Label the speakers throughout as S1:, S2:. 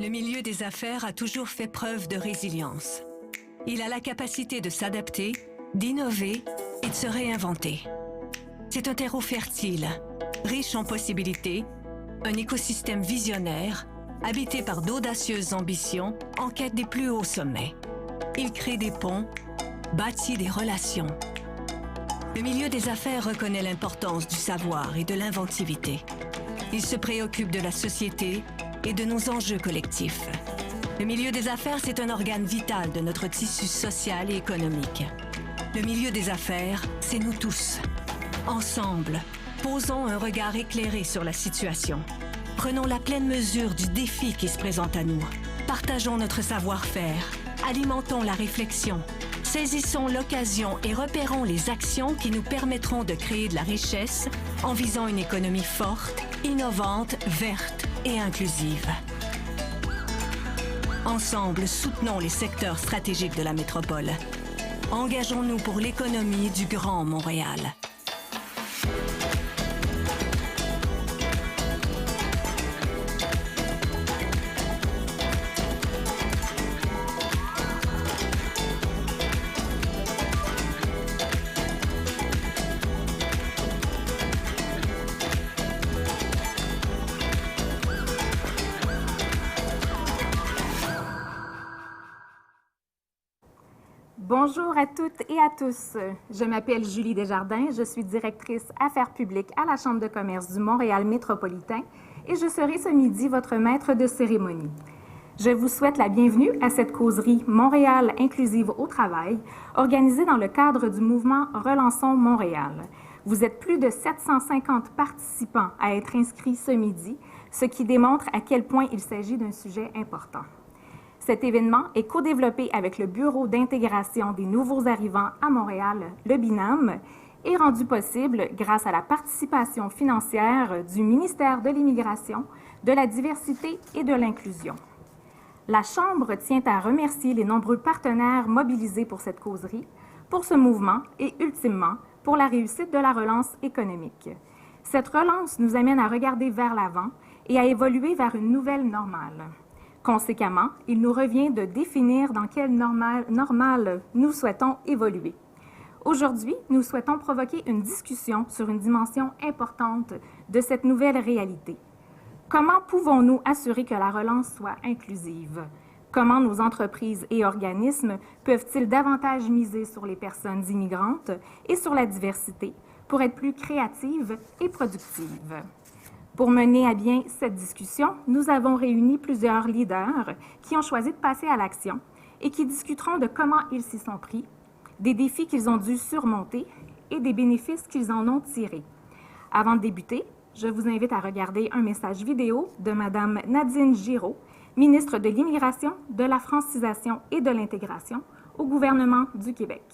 S1: Le milieu des affaires a toujours fait preuve de résilience. Il a la capacité de s'adapter, d'innover et de se réinventer. C'est un terreau fertile, riche en possibilités, un écosystème visionnaire, habité par d'audacieuses ambitions en quête des plus hauts sommets. Il crée des ponts, bâtit des relations. Le milieu des affaires reconnaît l'importance du savoir et de l'inventivité. Il se préoccupe de la société et de nos enjeux collectifs. Le milieu des affaires, c'est un organe vital de notre tissu social et économique. Le milieu des affaires, c'est nous tous. Ensemble, posons un regard éclairé sur la situation. Prenons la pleine mesure du défi qui se présente à nous. Partageons notre savoir-faire. Alimentons la réflexion. Saisissons l'occasion et repérons les actions qui nous permettront de créer de la richesse en visant une économie forte, innovante, verte et inclusive. Ensemble, soutenons les secteurs stratégiques de la métropole. Engageons-nous pour l'économie du Grand Montréal.
S2: Bonjour à toutes et à tous. Je m'appelle Julie Desjardins, je suis directrice Affaires publiques à la Chambre de commerce du Montréal métropolitain et je serai ce midi votre maître de cérémonie. Je vous souhaite la bienvenue à cette causerie Montréal inclusive au travail, organisée dans le cadre du mouvement Relançons Montréal. Vous êtes plus de 750 participants à être inscrits ce midi, ce qui démontre à quel point il s'agit d'un sujet important. Cet événement est co-développé avec le Bureau d'intégration des nouveaux arrivants à Montréal, le BINAM, et rendu possible grâce à la participation financière du ministère de l'Immigration, de la Diversité et de l'Inclusion. La Chambre tient à remercier les nombreux partenaires mobilisés pour cette causerie, pour ce mouvement et, ultimement, pour la réussite de la relance économique. Cette relance nous amène à regarder vers l'avant et à évoluer vers une nouvelle normale. Conséquemment, il nous revient de définir dans quelle normale nous souhaitons évoluer. Aujourd'hui, nous souhaitons provoquer une discussion sur une dimension importante de cette nouvelle réalité. Comment pouvons-nous assurer que la relance soit inclusive? Comment nos entreprises et organismes peuvent-ils davantage miser sur les personnes immigrantes et sur la diversité pour être plus créatives et productives? Pour mener à bien cette discussion, nous avons réuni plusieurs leaders qui ont choisi de passer à l'action et qui discuteront de comment ils s'y sont pris, des défis qu'ils ont dû surmonter et des bénéfices qu'ils en ont tirés. Avant de débuter, je vous invite à regarder un message vidéo de Mme Nadine Giraud, ministre de l'Immigration, de la Francisation et de l'Intégration au gouvernement du Québec.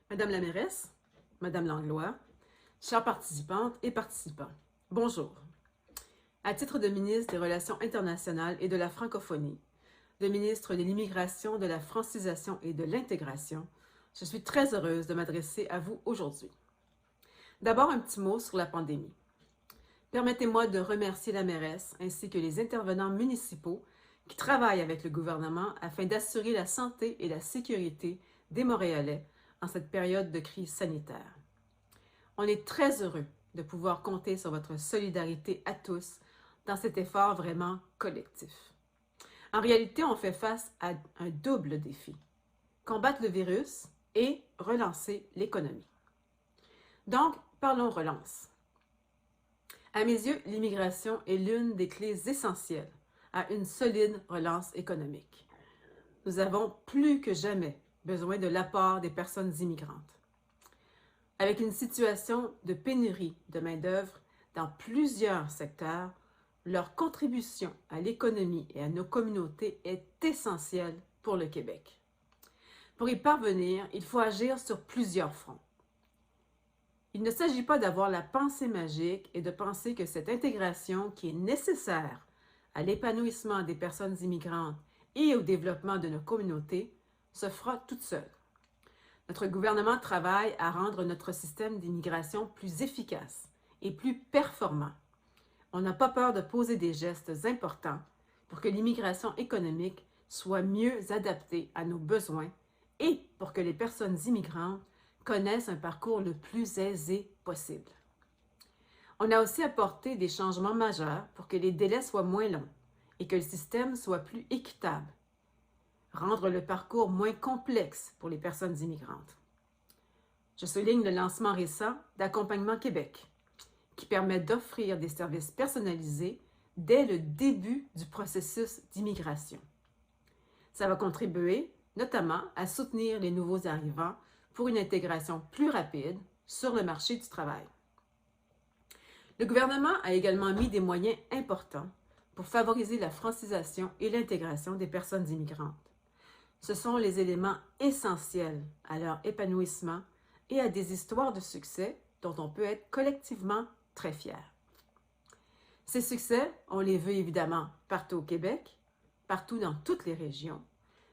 S3: Madame la mairesse, Madame Langlois, chères participantes et participants, bonjour. À titre de ministre des Relations internationales et de la francophonie, de ministre de l'Immigration, de la Francisation et de l'Intégration, je suis très heureuse de m'adresser à vous aujourd'hui. D'abord, un petit mot sur la pandémie. Permettez-moi de remercier la mairesse ainsi que les intervenants municipaux qui travaillent avec le gouvernement afin d'assurer la santé et la sécurité des Montréalais en cette période de crise sanitaire. On est très heureux de pouvoir compter sur votre solidarité à tous dans cet effort vraiment collectif. En réalité, on fait face à un double défi: combattre le virus et relancer l'économie. Donc, parlons relance. À mes yeux, l'immigration est l'une des clés essentielles à une solide relance économique. Nous avons plus que jamais besoin de l'apport des personnes immigrantes. Avec une situation de pénurie de main-d'œuvre dans plusieurs secteurs, leur contribution à l'économie et à nos communautés est essentielle pour le Québec. Pour y parvenir, il faut agir sur plusieurs fronts. Il ne s'agit pas d'avoir la pensée magique et de penser que cette intégration qui est nécessaire à l'épanouissement des personnes immigrantes et au développement de nos communautés se fera toute seule. Notre gouvernement travaille à rendre notre système d'immigration plus efficace et plus performant. On n'a pas peur de poser des gestes importants pour que l'immigration économique soit mieux adaptée à nos besoins et pour que les personnes immigrantes connaissent un parcours le plus aisé possible. On a aussi apporté des changements majeurs pour que les délais soient moins longs et que le système soit plus équitable, rendre le parcours moins complexe pour les personnes immigrantes. Je souligne le lancement récent d'Accompagnement Québec, qui permet d'offrir des services personnalisés dès le début du processus d'immigration. Ça va contribuer notamment à soutenir les nouveaux arrivants pour une intégration plus rapide sur le marché du travail. Le gouvernement a également mis des moyens importants pour favoriser la francisation et l'intégration des personnes immigrantes. Ce sont les éléments essentiels à leur épanouissement et à des histoires de succès dont on peut être collectivement très fiers. Ces succès, on les veut évidemment partout au Québec, partout dans toutes les régions,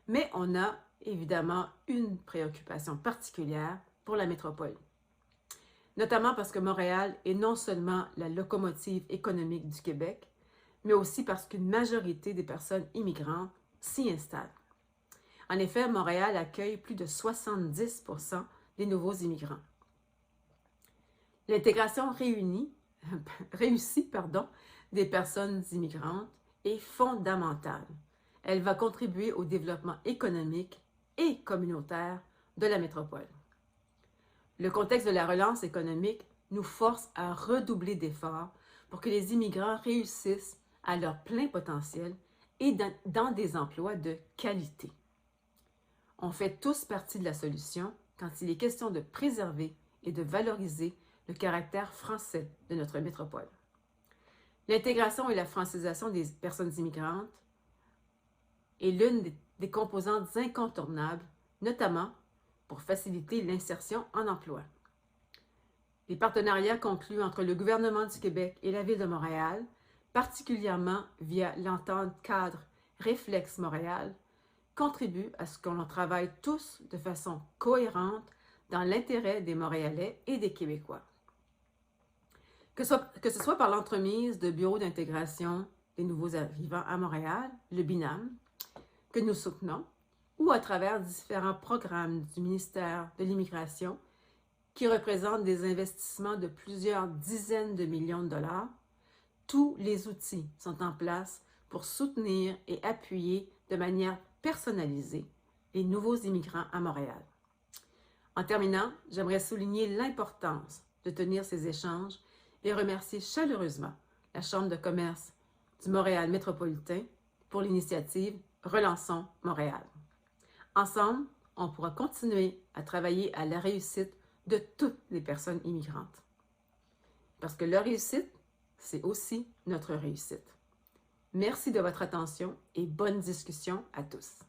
S3: mais on a évidemment une préoccupation particulière pour la métropole. Notamment parce que Montréal est non seulement la locomotive économique du Québec, mais aussi parce qu'une majorité des personnes immigrantes s'y installent. En effet, Montréal accueille plus de 70% des nouveaux immigrants. L'intégration réussie des personnes immigrantes est fondamentale. Elle va contribuer au développement économique et communautaire de la métropole. Le contexte de la relance économique nous force à redoubler d'efforts pour que les immigrants réussissent à leur plein potentiel et dans des emplois de qualité. On fait tous partie de la solution quand il est question de préserver et de valoriser le caractère français de notre métropole. L'intégration et la francisation des personnes immigrantes est l'une des composantes incontournables, notamment pour faciliter l'insertion en emploi. Les partenariats conclus entre le gouvernement du Québec et la Ville de Montréal, particulièrement via l'entente cadre Réflexe Montréal, contribuent à ce qu'on travaille tous de façon cohérente dans l'intérêt des Montréalais et des Québécois. Que ce soit par l'entremise de bureaux d'intégration des nouveaux arrivants à Montréal, le BINAM, que nous soutenons, ou à travers différents programmes du ministère de l'Immigration qui représentent des investissements de plusieurs dizaines de millions de dollars, tous les outils sont en place pour soutenir et appuyer de manière personnalisée les nouveaux immigrants à Montréal. En terminant, j'aimerais souligner l'importance de tenir ces échanges et remercier chaleureusement la Chambre de commerce du Montréal métropolitain pour l'initiative Relançons Montréal. Ensemble, on pourra continuer à travailler à la réussite de toutes les personnes immigrantes. Parce que leur réussite, c'est aussi notre réussite. Merci de votre attention et bonne discussion à tous.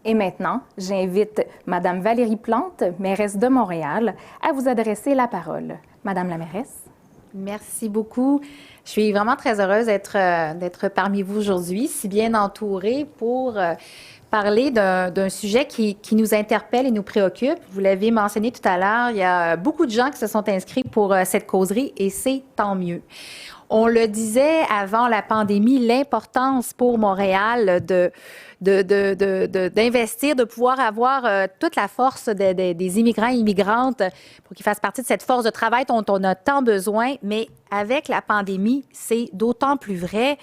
S2: Et maintenant, j'invite Mme Valérie Plante, mairesse de Montréal, à vous adresser la parole. Madame la mairesse.
S4: Merci beaucoup. Je suis vraiment très heureuse d'être parmi vous aujourd'hui, si bien entourée pour parler d'un sujet qui nous interpelle et nous préoccupe. Vous l'avez mentionné tout à l'heure, il y a beaucoup de gens qui se sont inscrits pour cette causerie et c'est tant mieux. On le disait avant la pandémie, l'importance pour Montréal d'investir, de pouvoir avoir toute la force des immigrants et immigrantes pour qu'ils fassent partie de cette force de travail dont on a tant besoin. Mais avec la pandémie, c'est d'autant plus vrai.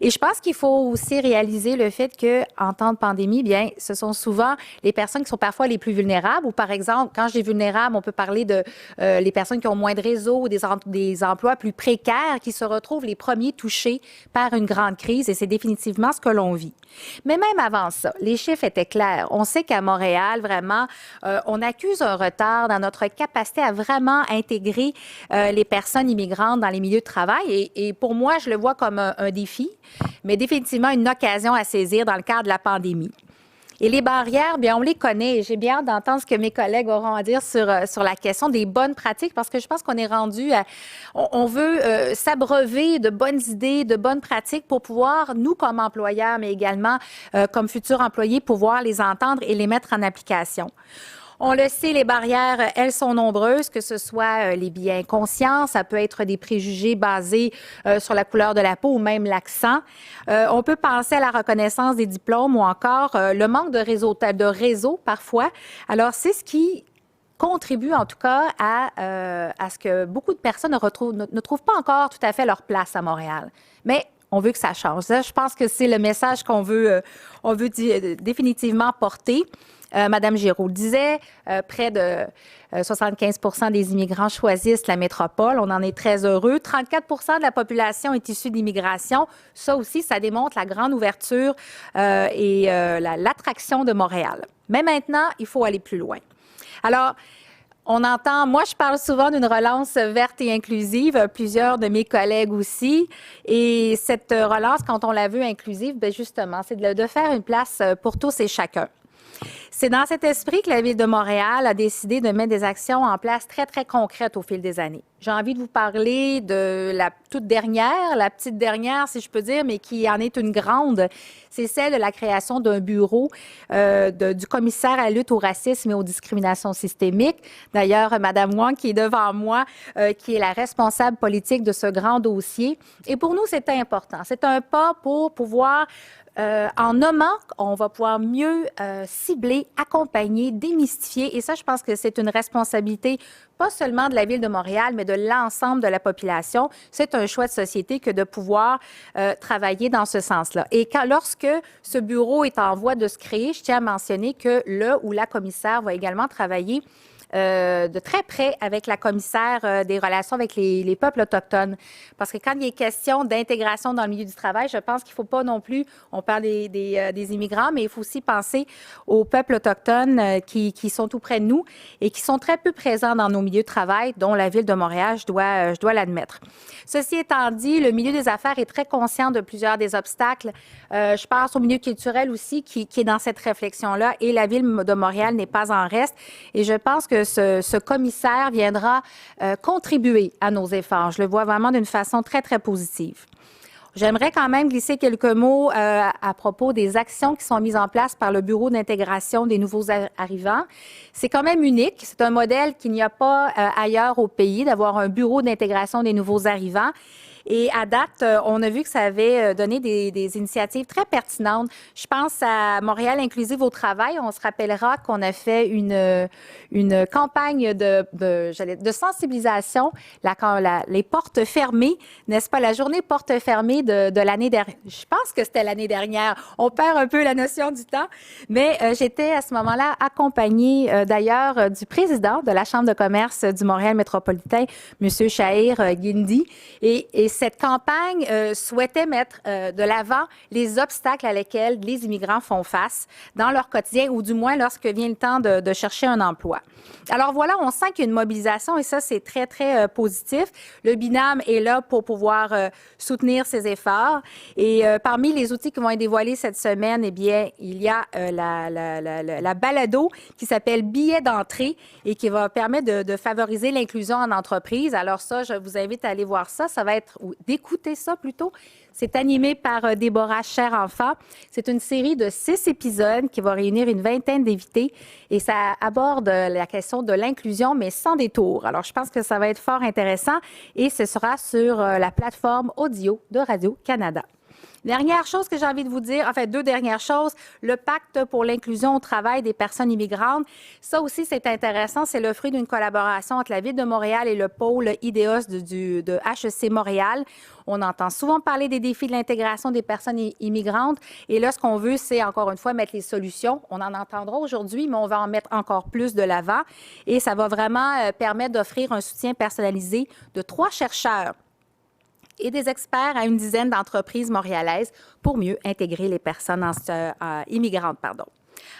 S4: Et je pense qu'il faut aussi réaliser le fait qu'en temps de pandémie, bien, ce sont souvent les personnes qui sont parfois les plus vulnérables. Ou par exemple, quand je dis vulnérables, on peut parler de les personnes qui ont moins de réseau ou des emplois plus précaires qui se retrouvent les premiers touchés par une grande crise. Et c'est définitivement ce que l'on vit. Mais même avant ça, les chiffres étaient clairs. On sait qu'à Montréal, vraiment, on accuse un retard dans notre capacité à vraiment intégrer les personnes immigrantes dans les milieux de travail. Et pour moi, je le vois comme un défi, mais définitivement une occasion à saisir dans le cadre de la pandémie. Et les barrières, bien, on les connaît. J'ai bien hâte d'entendre ce que mes collègues auront à dire sur la question des bonnes pratiques, parce que je pense qu'on est rendu à... On veut s'abreuver de bonnes idées, de bonnes pratiques pour pouvoir, nous comme employeurs, mais également comme futurs employés, pouvoir les entendre et les mettre en application. On le sait, les barrières, elles sont nombreuses, que ce soit les biais inconscients, ça peut être des préjugés basés sur la couleur de la peau ou même l'accent. On peut penser à la reconnaissance des diplômes ou encore le manque de réseau parfois. Alors, c'est ce qui contribue en tout cas à ce que beaucoup de personnes ne trouvent pas encore tout à fait leur place à Montréal. Mais on veut que ça change. Ça, je pense que c'est le message qu'on veut, définitivement porter. Madame Giroux le disait, près de 75% des immigrants choisissent la métropole. On en est très heureux. 34% de la population est issue d'immigration. Ça aussi, ça démontre la grande ouverture et l'attraction de Montréal. Mais maintenant, il faut aller plus loin. Alors, on entend, moi, je parle souvent d'une relance verte et inclusive, plusieurs de mes collègues aussi. Et cette relance, quand on la veut inclusive, bien justement, c'est de faire une place pour tous et chacun. C'est dans cet esprit que la Ville de Montréal a décidé de mettre des actions en place très, très concrètes au fil des années. J'ai envie de vous parler de la toute dernière, la petite dernière, si je peux dire, mais qui en est une grande. C'est celle de la création d'un bureau du commissaire à la lutte au racisme et aux discriminations systémiques. D'ailleurs, Mme Wang, qui est devant moi, qui est la responsable politique de ce grand dossier. Et pour nous, c'est important. C'est un pas pour pouvoir en nommant, on va pouvoir mieux cibler, accompagner, démystifier. Et ça, je pense que c'est une responsabilité pas seulement de la Ville de Montréal, mais de l'ensemble de la population. C'est un choix de société que de pouvoir travailler dans ce sens-là. Et lorsque ce bureau est en voie de se créer, je tiens à mentionner que le ou la commissaire va également travailler de très près avec la commissaire des relations avec les peuples autochtones. Parce que quand il est question d'intégration dans le milieu du travail, je pense qu'il ne faut pas non plus, on parle des immigrants, mais il faut aussi penser aux peuples autochtones qui sont tout près de nous et qui sont très peu présents dans nos milieux de travail, dont la Ville de Montréal, je dois l'admettre. Ceci étant dit, le milieu des affaires est très conscient de plusieurs des obstacles. Je pense au milieu culturel aussi qui est dans cette réflexion-là et la Ville de Montréal n'est pas en reste. Et je pense que ce commissaire viendra contribuer à nos efforts. Je le vois vraiment d'une façon très, très positive. J'aimerais quand même glisser quelques mots à propos des actions qui sont mises en place par le Bureau d'intégration des nouveaux arrivants. C'est quand même unique. C'est un modèle qu'il n'y a pas ailleurs au pays, d'avoir un bureau d'intégration des nouveaux arrivants. Et à date, on a vu que ça avait donné des initiatives très pertinentes. Je pense à Montréal inclusive au travail. On se rappellera qu'on a fait une campagne de sensibilisation, les portes fermées, n'est-ce pas, la journée portes fermées de l'année dernière. Je pense que c'était l'année dernière. On perd un peu la notion du temps, mais j'étais à ce moment-là accompagnée d'ailleurs du président de la Chambre de commerce du Montréal métropolitain, M. Shahir Guindi, et cette campagne souhaitait mettre de l'avant les obstacles à lesquels les immigrants font face dans leur quotidien ou du moins lorsque vient le temps de chercher un emploi. Alors voilà, on sent qu'il y a une mobilisation et ça, c'est très, très positif. Le binôme est là pour pouvoir soutenir ces efforts. Et parmi les outils qui vont être dévoilés cette semaine, eh bien, il y a la balado qui s'appelle Billet d'entrée et qui va permettre de favoriser l'inclusion en entreprise. Alors ça, je vous invite à aller voir ça. Ça va être, ou d'écouter ça plutôt. C'est animé par Déborah Cher-Enfant. C'est une série de 6 épisodes qui va réunir une vingtaine d'invités et ça aborde la question de l'inclusion, mais sans détour. Alors, je pense que ça va être fort intéressant et ce sera sur la plateforme audio de Radio-Canada. Dernière chose que j'ai envie de vous dire, enfin 2 dernières choses, le pacte pour l'inclusion au travail des personnes immigrantes. Ça aussi, c'est intéressant. C'est le fruit d'une collaboration entre la Ville de Montréal et le pôle IDEOS de HEC Montréal. On entend souvent parler des défis de l'intégration des personnes immigrantes. Et là, ce qu'on veut, c'est encore une fois mettre les solutions. On en entendra aujourd'hui, mais on va en mettre encore plus de l'avant. Et ça va vraiment permettre d'offrir un soutien personnalisé de 3 chercheurs et des experts à une dizaine d'entreprises montréalaises pour mieux intégrer les personnes immigrantes.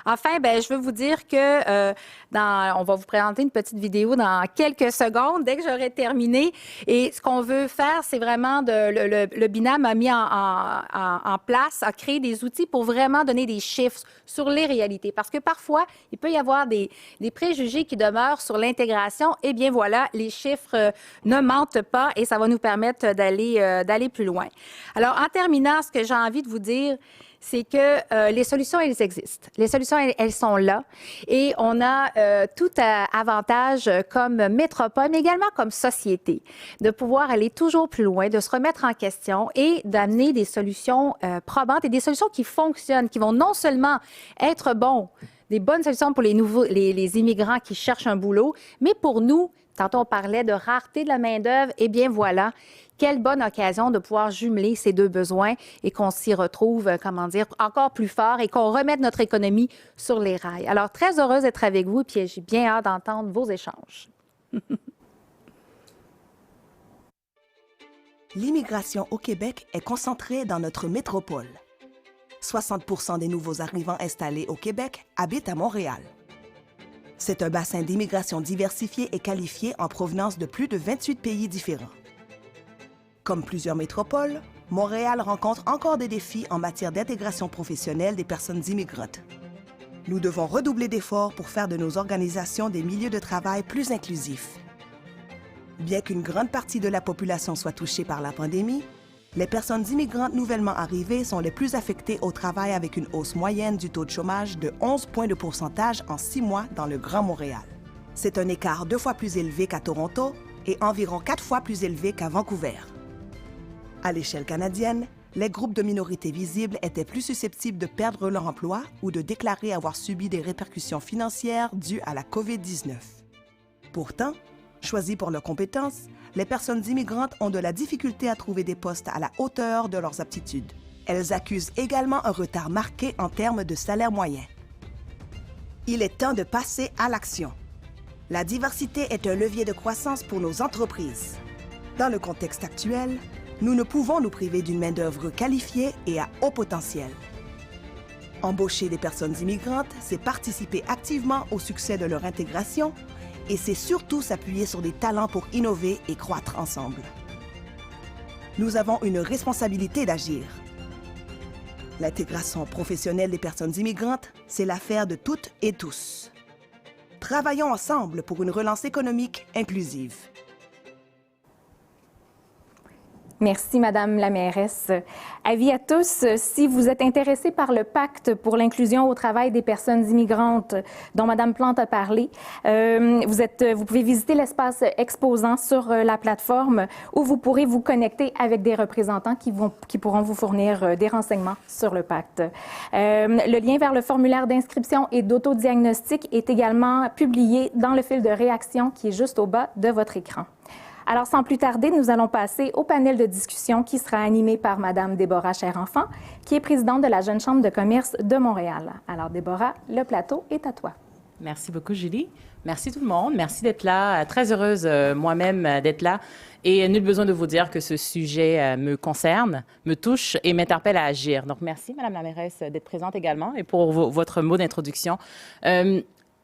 S4: Enfin, je veux vous dire que on va vous présenter une petite vidéo dans quelques secondes, dès que j'aurai terminé. Et ce qu'on veut faire, c'est vraiment le binôme a mis en place, a créé des outils pour vraiment donner des chiffres sur les réalités. Parce que parfois, il peut y avoir des préjugés qui demeurent sur l'intégration. Eh bien voilà, les chiffres ne mentent pas et ça va nous permettre d'aller plus loin. Alors, en terminant, ce que j'ai envie de vous dire, c'est que les solutions, elles existent. Les solutions, elles sont là. Et on a tout avantage comme métropole, mais également comme société, de pouvoir aller toujours plus loin, de se remettre en question et d'amener des solutions probantes et des solutions qui fonctionnent, qui vont non seulement être des bonnes solutions pour les immigrants qui cherchent un boulot, mais pour nous, tantôt on parlait de rareté de la main-d'œuvre, eh bien voilà, quelle bonne occasion de pouvoir jumeler ces deux besoins et qu'on s'y retrouve, encore plus fort et qu'on remette notre économie sur les rails. Alors, très heureuse d'être avec vous, puis j'ai bien hâte d'entendre vos échanges.
S5: L'immigration au Québec est concentrée dans notre métropole. 60% des nouveaux arrivants installés au Québec habitent à Montréal. C'est un bassin d'immigration diversifié et qualifié en provenance de plus de 28 pays différents. Comme plusieurs métropoles, Montréal rencontre encore des défis en matière d'intégration professionnelle des personnes immigrantes. Nous devons redoubler d'efforts pour faire de nos organisations des milieux de travail plus inclusifs. Bien qu'une grande partie de la population soit touchée par la pandémie, les personnes immigrantes nouvellement arrivées sont les plus affectées au travail avec une hausse moyenne du taux de chômage de 11 points de pourcentage en 6 mois dans le Grand Montréal. C'est un écart 2 fois plus élevé qu'à Toronto et environ 4 fois plus élevé qu'à Vancouver. À l'échelle canadienne, les groupes de minorités visibles étaient plus susceptibles de perdre leur emploi ou de déclarer avoir subi des répercussions financières dues à la COVID-19. Pourtant, choisies pour leurs compétences, les personnes immigrantes ont de la difficulté à trouver des postes à la hauteur de leurs aptitudes. Elles accusent également un retard marqué en termes de salaire moyen. Il est temps de passer à l'action. La diversité est un levier de croissance pour nos entreprises. Dans le contexte actuel, nous ne pouvons nous priver d'une main-d'œuvre qualifiée et à haut potentiel. Embaucher des personnes immigrantes, c'est participer activement au succès de leur intégration et c'est surtout s'appuyer sur des talents pour innover et croître ensemble. Nous avons une responsabilité d'agir. L'intégration professionnelle des personnes immigrantes, c'est l'affaire de toutes et tous. Travaillons ensemble pour une relance économique inclusive.
S2: Merci, Madame la mairesse. Avis à tous, si vous êtes intéressés par le pacte pour l'inclusion au travail des personnes immigrantes dont Madame Plante a parlé, vous pouvez visiter l'espace exposant sur la plateforme où vous pourrez vous connecter avec des représentants qui pourront vous fournir des renseignements sur le pacte. Le lien vers le formulaire d'inscription et d'autodiagnostic est également publié dans le fil de réaction qui est juste au bas de votre écran. Alors, sans plus tarder, nous allons passer au panel de discussion qui sera animé par Mme Déborah Cher-Enfant, qui est présidente de la Jeune Chambre de commerce de Montréal. Alors, Déborah, le plateau est à toi.
S6: Merci beaucoup, Julie. Merci tout le monde. Merci d'être là. Très heureuse moi-même d'être là. Et nul besoin de vous dire que ce sujet me concerne, me touche et m'interpelle à agir. Donc, merci, Madame la mairesse, d'être présente également et pour votre mot d'introduction.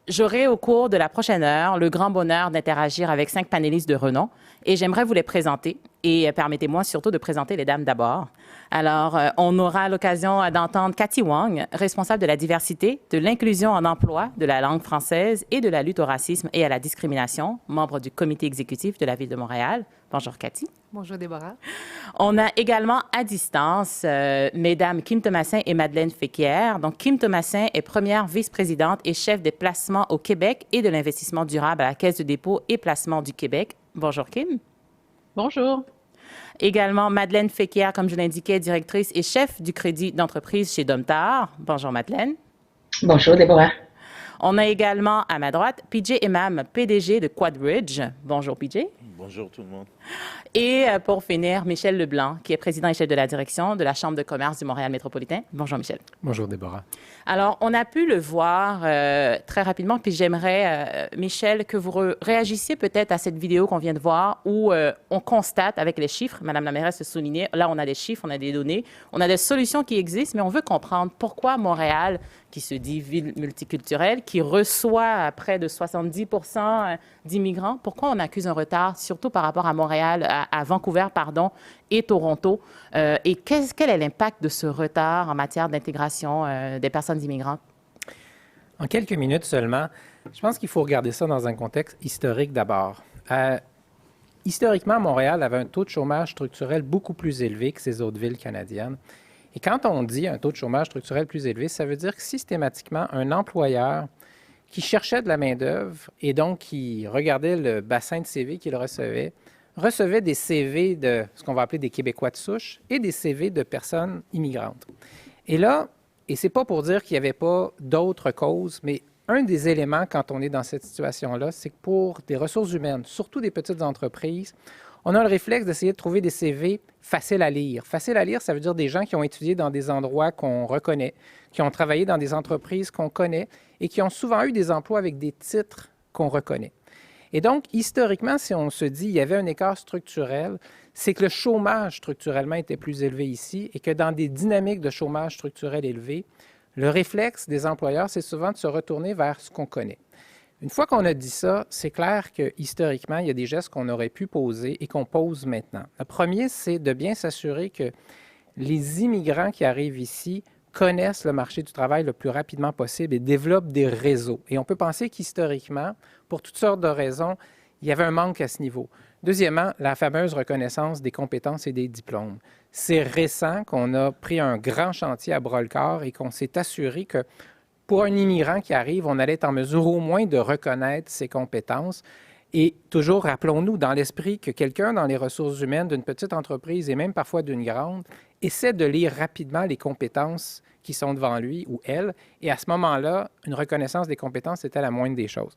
S6: J'aurai au cours de la prochaine heure le grand bonheur d'interagir avec 5 panélistes de renom et j'aimerais vous les présenter et permettez-moi surtout de présenter les dames d'abord. Alors, on aura l'occasion d'entendre Cathy Wong, responsable de la diversité, de l'inclusion en emploi, de la langue française et de la lutte au racisme et à la discrimination, membre du comité exécutif de la Ville de Montréal. Bonjour, Cathy.
S7: Bonjour, Déborah.
S6: On a également à distance Mesdames Kim Thomassin et Madeleine Féquière. Donc, Kim Thomassin est première vice-présidente et chef des placements au Québec et de l'investissement durable à la Caisse de dépôt et placement du Québec. Bonjour, Kim.
S7: Bonjour.
S6: Également, Madeleine Féquière, comme je l'indiquais, directrice et chef du crédit d'entreprise chez Domtar. Bonjour, Madeleine.
S8: Bonjour, Déborah.
S6: On a également à ma droite PJ Imam, PDG de Quadbridge. Bonjour, PJ.
S9: Bonjour tout le monde.
S6: Et pour finir, Michel Leblanc, qui est président et chef de la direction de la Chambre de commerce du Montréal métropolitain. Bonjour, Michel.
S10: Bonjour, Déborah.
S6: Alors, on a pu le voir très rapidement, puis j'aimerais, Michel, que vous réagissiez peut-être à cette vidéo qu'on vient de voir où on constate avec les chiffres, Madame la mairesse le soulignait, là, on a des chiffres, on a des données, on a des solutions qui existent, mais on veut comprendre pourquoi Montréal, qui se dit ville multiculturelle, qui reçoit près de 70% d'immigrants, pourquoi on accuse un retard, surtout par rapport à Montréal, à Vancouver, pardon, et Toronto, et quel est l'impact de ce retard en matière d'intégration des personnes immigrantes?
S10: En quelques minutes seulement, je pense qu'il faut regarder ça dans un contexte historique d'abord. Historiquement, Montréal avait un taux de chômage structurel beaucoup plus élevé que ces autres villes canadiennes. Et quand on dit un taux de chômage structurel plus élevé, ça veut dire que systématiquement, un employeur qui cherchait de la main-d'œuvre et donc qui regardait le bassin de CV qu'il recevait des CV de ce qu'on va appeler des Québécois de souche et des CV de personnes immigrantes. Et là, et c'est pas pour dire qu'il n'y avait pas d'autres causes, mais un des éléments quand on est dans cette situation-là, c'est que pour des ressources humaines, surtout des petites entreprises, on a le réflexe d'essayer de trouver des CV faciles à lire. Facile à lire, ça veut dire des gens qui ont étudié dans des endroits qu'on reconnaît, qui ont travaillé dans des entreprises qu'on connaît et qui ont souvent eu des emplois avec des titres qu'on reconnaît. Et donc, historiquement, si on se dit qu'il y avait un écart structurel, c'est que le chômage structurellement était plus élevé ici et que dans des dynamiques de chômage structurel élevé, le réflexe des employeurs, c'est souvent de se retourner vers ce qu'on connaît. Une fois qu'on a dit ça, c'est clair que historiquement, il y a des gestes qu'on aurait pu poser et qu'on pose maintenant. Le premier, c'est de bien s'assurer que les immigrants qui arrivent ici connaissent le marché du travail le plus rapidement possible et développent des réseaux. Et on peut penser qu'historiquement, pour toutes sortes de raisons, il y avait un manque à ce niveau. Deuxièmement, la fameuse reconnaissance des compétences et des diplômes. C'est récent qu'on a pris un grand chantier à bras-le-corps et qu'on s'est assuré que pour un immigrant qui arrive, on allait être en mesure au moins de reconnaître ses compétences. Et toujours, rappelons-nous dans l'esprit que quelqu'un dans les ressources humaines d'une petite entreprise et même parfois d'une grande essaie de lire rapidement les compétences qui sont devant lui ou elle. Et à ce moment-là, une reconnaissance des compétences était la moindre des choses.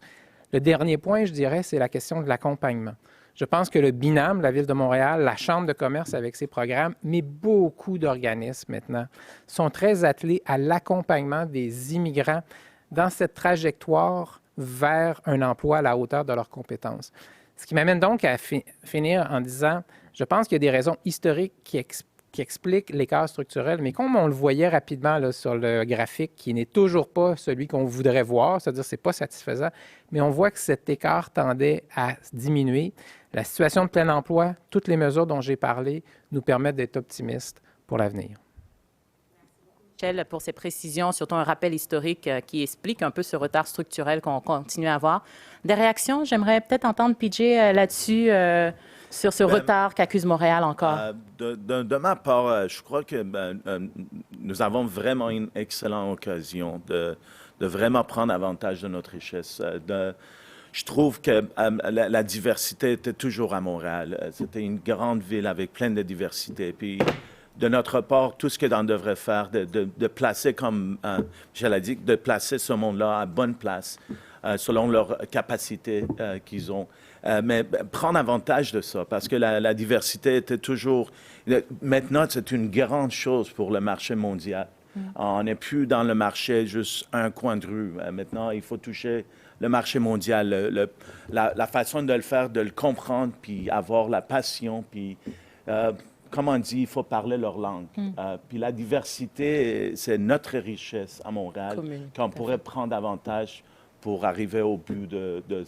S10: Le dernier point, je dirais, c'est la question de l'accompagnement. Je pense que le BINAM, la Ville de Montréal, la Chambre de commerce avec ses programmes, mais beaucoup d'organismes maintenant, sont très attelés à l'accompagnement des immigrants dans cette trajectoire vers un emploi à la hauteur de leurs compétences. Ce qui m'amène donc à finir en disant, je pense qu'il y a des raisons historiques qui expliquent l'écart structurel, mais comme on le voyait rapidement là, sur le graphique, qui n'est toujours pas celui qu'on voudrait voir, c'est-à-dire que ce n'est pas satisfaisant, mais on voit que cet écart tendait à diminuer. La situation de plein emploi, toutes les mesures dont j'ai parlé nous permettent d'être optimistes pour l'avenir.
S6: Michel, pour ces précisions, surtout un rappel historique qui explique un peu ce retard structurel qu'on continue à avoir. Des réactions? J'aimerais peut-être entendre PJ là-dessus, sur ce retard qu'accuse Montréal encore.
S8: De ma part, je crois que nous avons vraiment une excellente occasion de vraiment prendre avantage de notre richesse. Je trouve que la diversité était toujours à Montréal. C'était une grande ville avec plein de diversité. Puis, de notre part, tout ce que l'on devrait faire, de placer, comme Michel a dit, de placer ce monde-là à bonne place, selon leurs capacités qu'ils ont. Mais prendre avantage de ça, parce que la diversité était toujours... Maintenant, c'est une grande chose pour le marché mondial. On n'est plus dans le marché juste un coin de rue. Maintenant, il faut toucher le marché mondial, la façon de le faire, de le comprendre, puis avoir la passion, puis... comme on dit, il faut parler leur langue. Puis la diversité, c'est notre richesse à Montréal, qu'on pourrait prendre avantage pour arriver au but de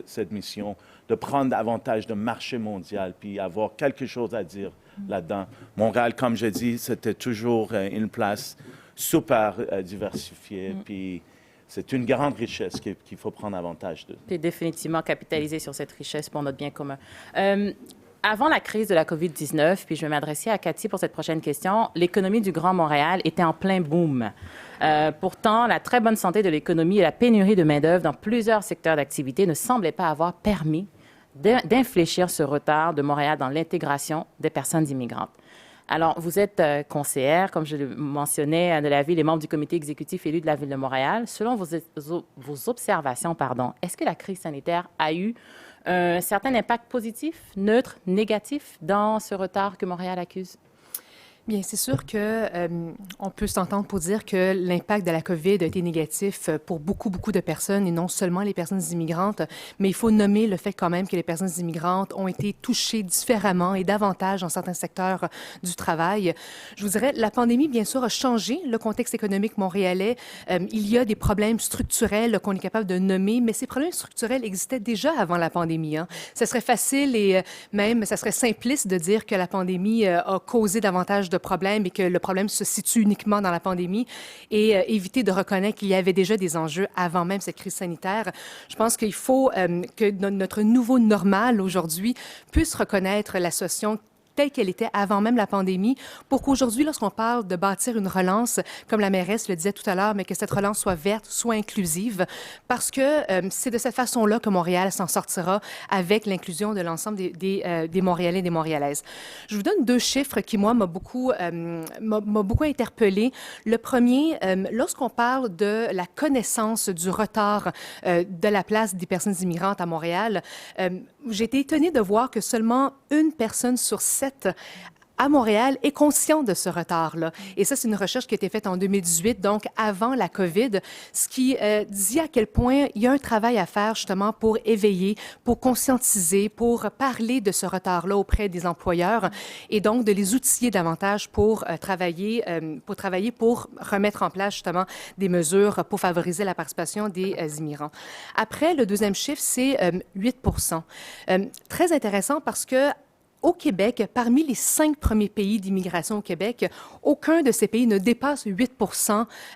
S8: cette mission, de prendre avantage du marché mondial, puis avoir quelque chose à dire là-dedans. Montréal, comme je dis, c'était toujours une place super diversifiée, puis c'est une grande richesse qu'il faut prendre avantage de.
S6: Puis définitivement capitaliser sur cette richesse pour notre bien commun. Avant la crise de la COVID-19, puis je vais m'adresser à Cathy pour cette prochaine question, l'économie du Grand Montréal était en plein boom. Pourtant, la très bonne santé de l'économie et la pénurie de main-d'œuvre dans plusieurs secteurs d'activité ne semblaient pas avoir permis d'infléchir ce retard de Montréal dans l'intégration des personnes immigrantes. Alors, vous êtes conseillère, comme je le mentionnais, de la Ville et membre du comité exécutif élu de la Ville de Montréal. Selon vos observations, est-ce que la crise sanitaire a eu un certain impact positif, neutre, négatif dans ce retard que Montréal accuse?
S7: Bien, c'est sûr que on peut s'entendre pour dire que l'impact de la COVID a été négatif pour beaucoup de personnes et non seulement les personnes immigrantes, mais il faut nommer le fait quand même que les personnes immigrantes ont été touchées différemment et davantage dans certains secteurs du travail. Je vous dirais, la pandémie, bien sûr, a changé le contexte économique montréalais. Il y a des problèmes structurels qu'on est capable de nommer, mais ces problèmes structurels existaient déjà avant la pandémie. Ça serait facile et même, ça serait simpliste de dire que la pandémie a causé davantage de problème et que le problème se situe uniquement dans la pandémie et éviter de reconnaître qu'il y avait déjà des enjeux avant même cette crise sanitaire. Je pense qu'il faut que notre nouveau normal aujourd'hui puisse reconnaître la situation telle qu'elle était avant même la pandémie, pour qu'aujourd'hui, lorsqu'on parle de bâtir une relance, comme la mairesse le disait tout à l'heure, mais que cette relance soit verte, soit inclusive, parce que c'est de cette façon-là que Montréal s'en sortira avec l'inclusion de l'ensemble des Montréalais et des Montréalaises. Je vous donne 2 chiffres qui, moi, m'ont beaucoup interpellée. Le premier, lorsqu'on parle de la connaissance du retard de la place des personnes immigrantes à Montréal, j'ai été étonnée de voir que seulement 1 personne sur 7 à Montréal est conscient de ce retard-là. Et ça, c'est une recherche qui a été faite en 2018, donc avant la COVID, ce qui dit à quel point il y a un travail à faire justement pour éveiller, pour conscientiser, pour parler de ce retard-là auprès des employeurs et donc de les outiller davantage pour travailler, pour remettre en place justement des mesures pour favoriser la participation des immigrants. Après, le deuxième chiffre, c'est 8 Très intéressant parce que au Québec, parmi les 5 premiers pays d'immigration au Québec, aucun de ces pays ne dépasse 8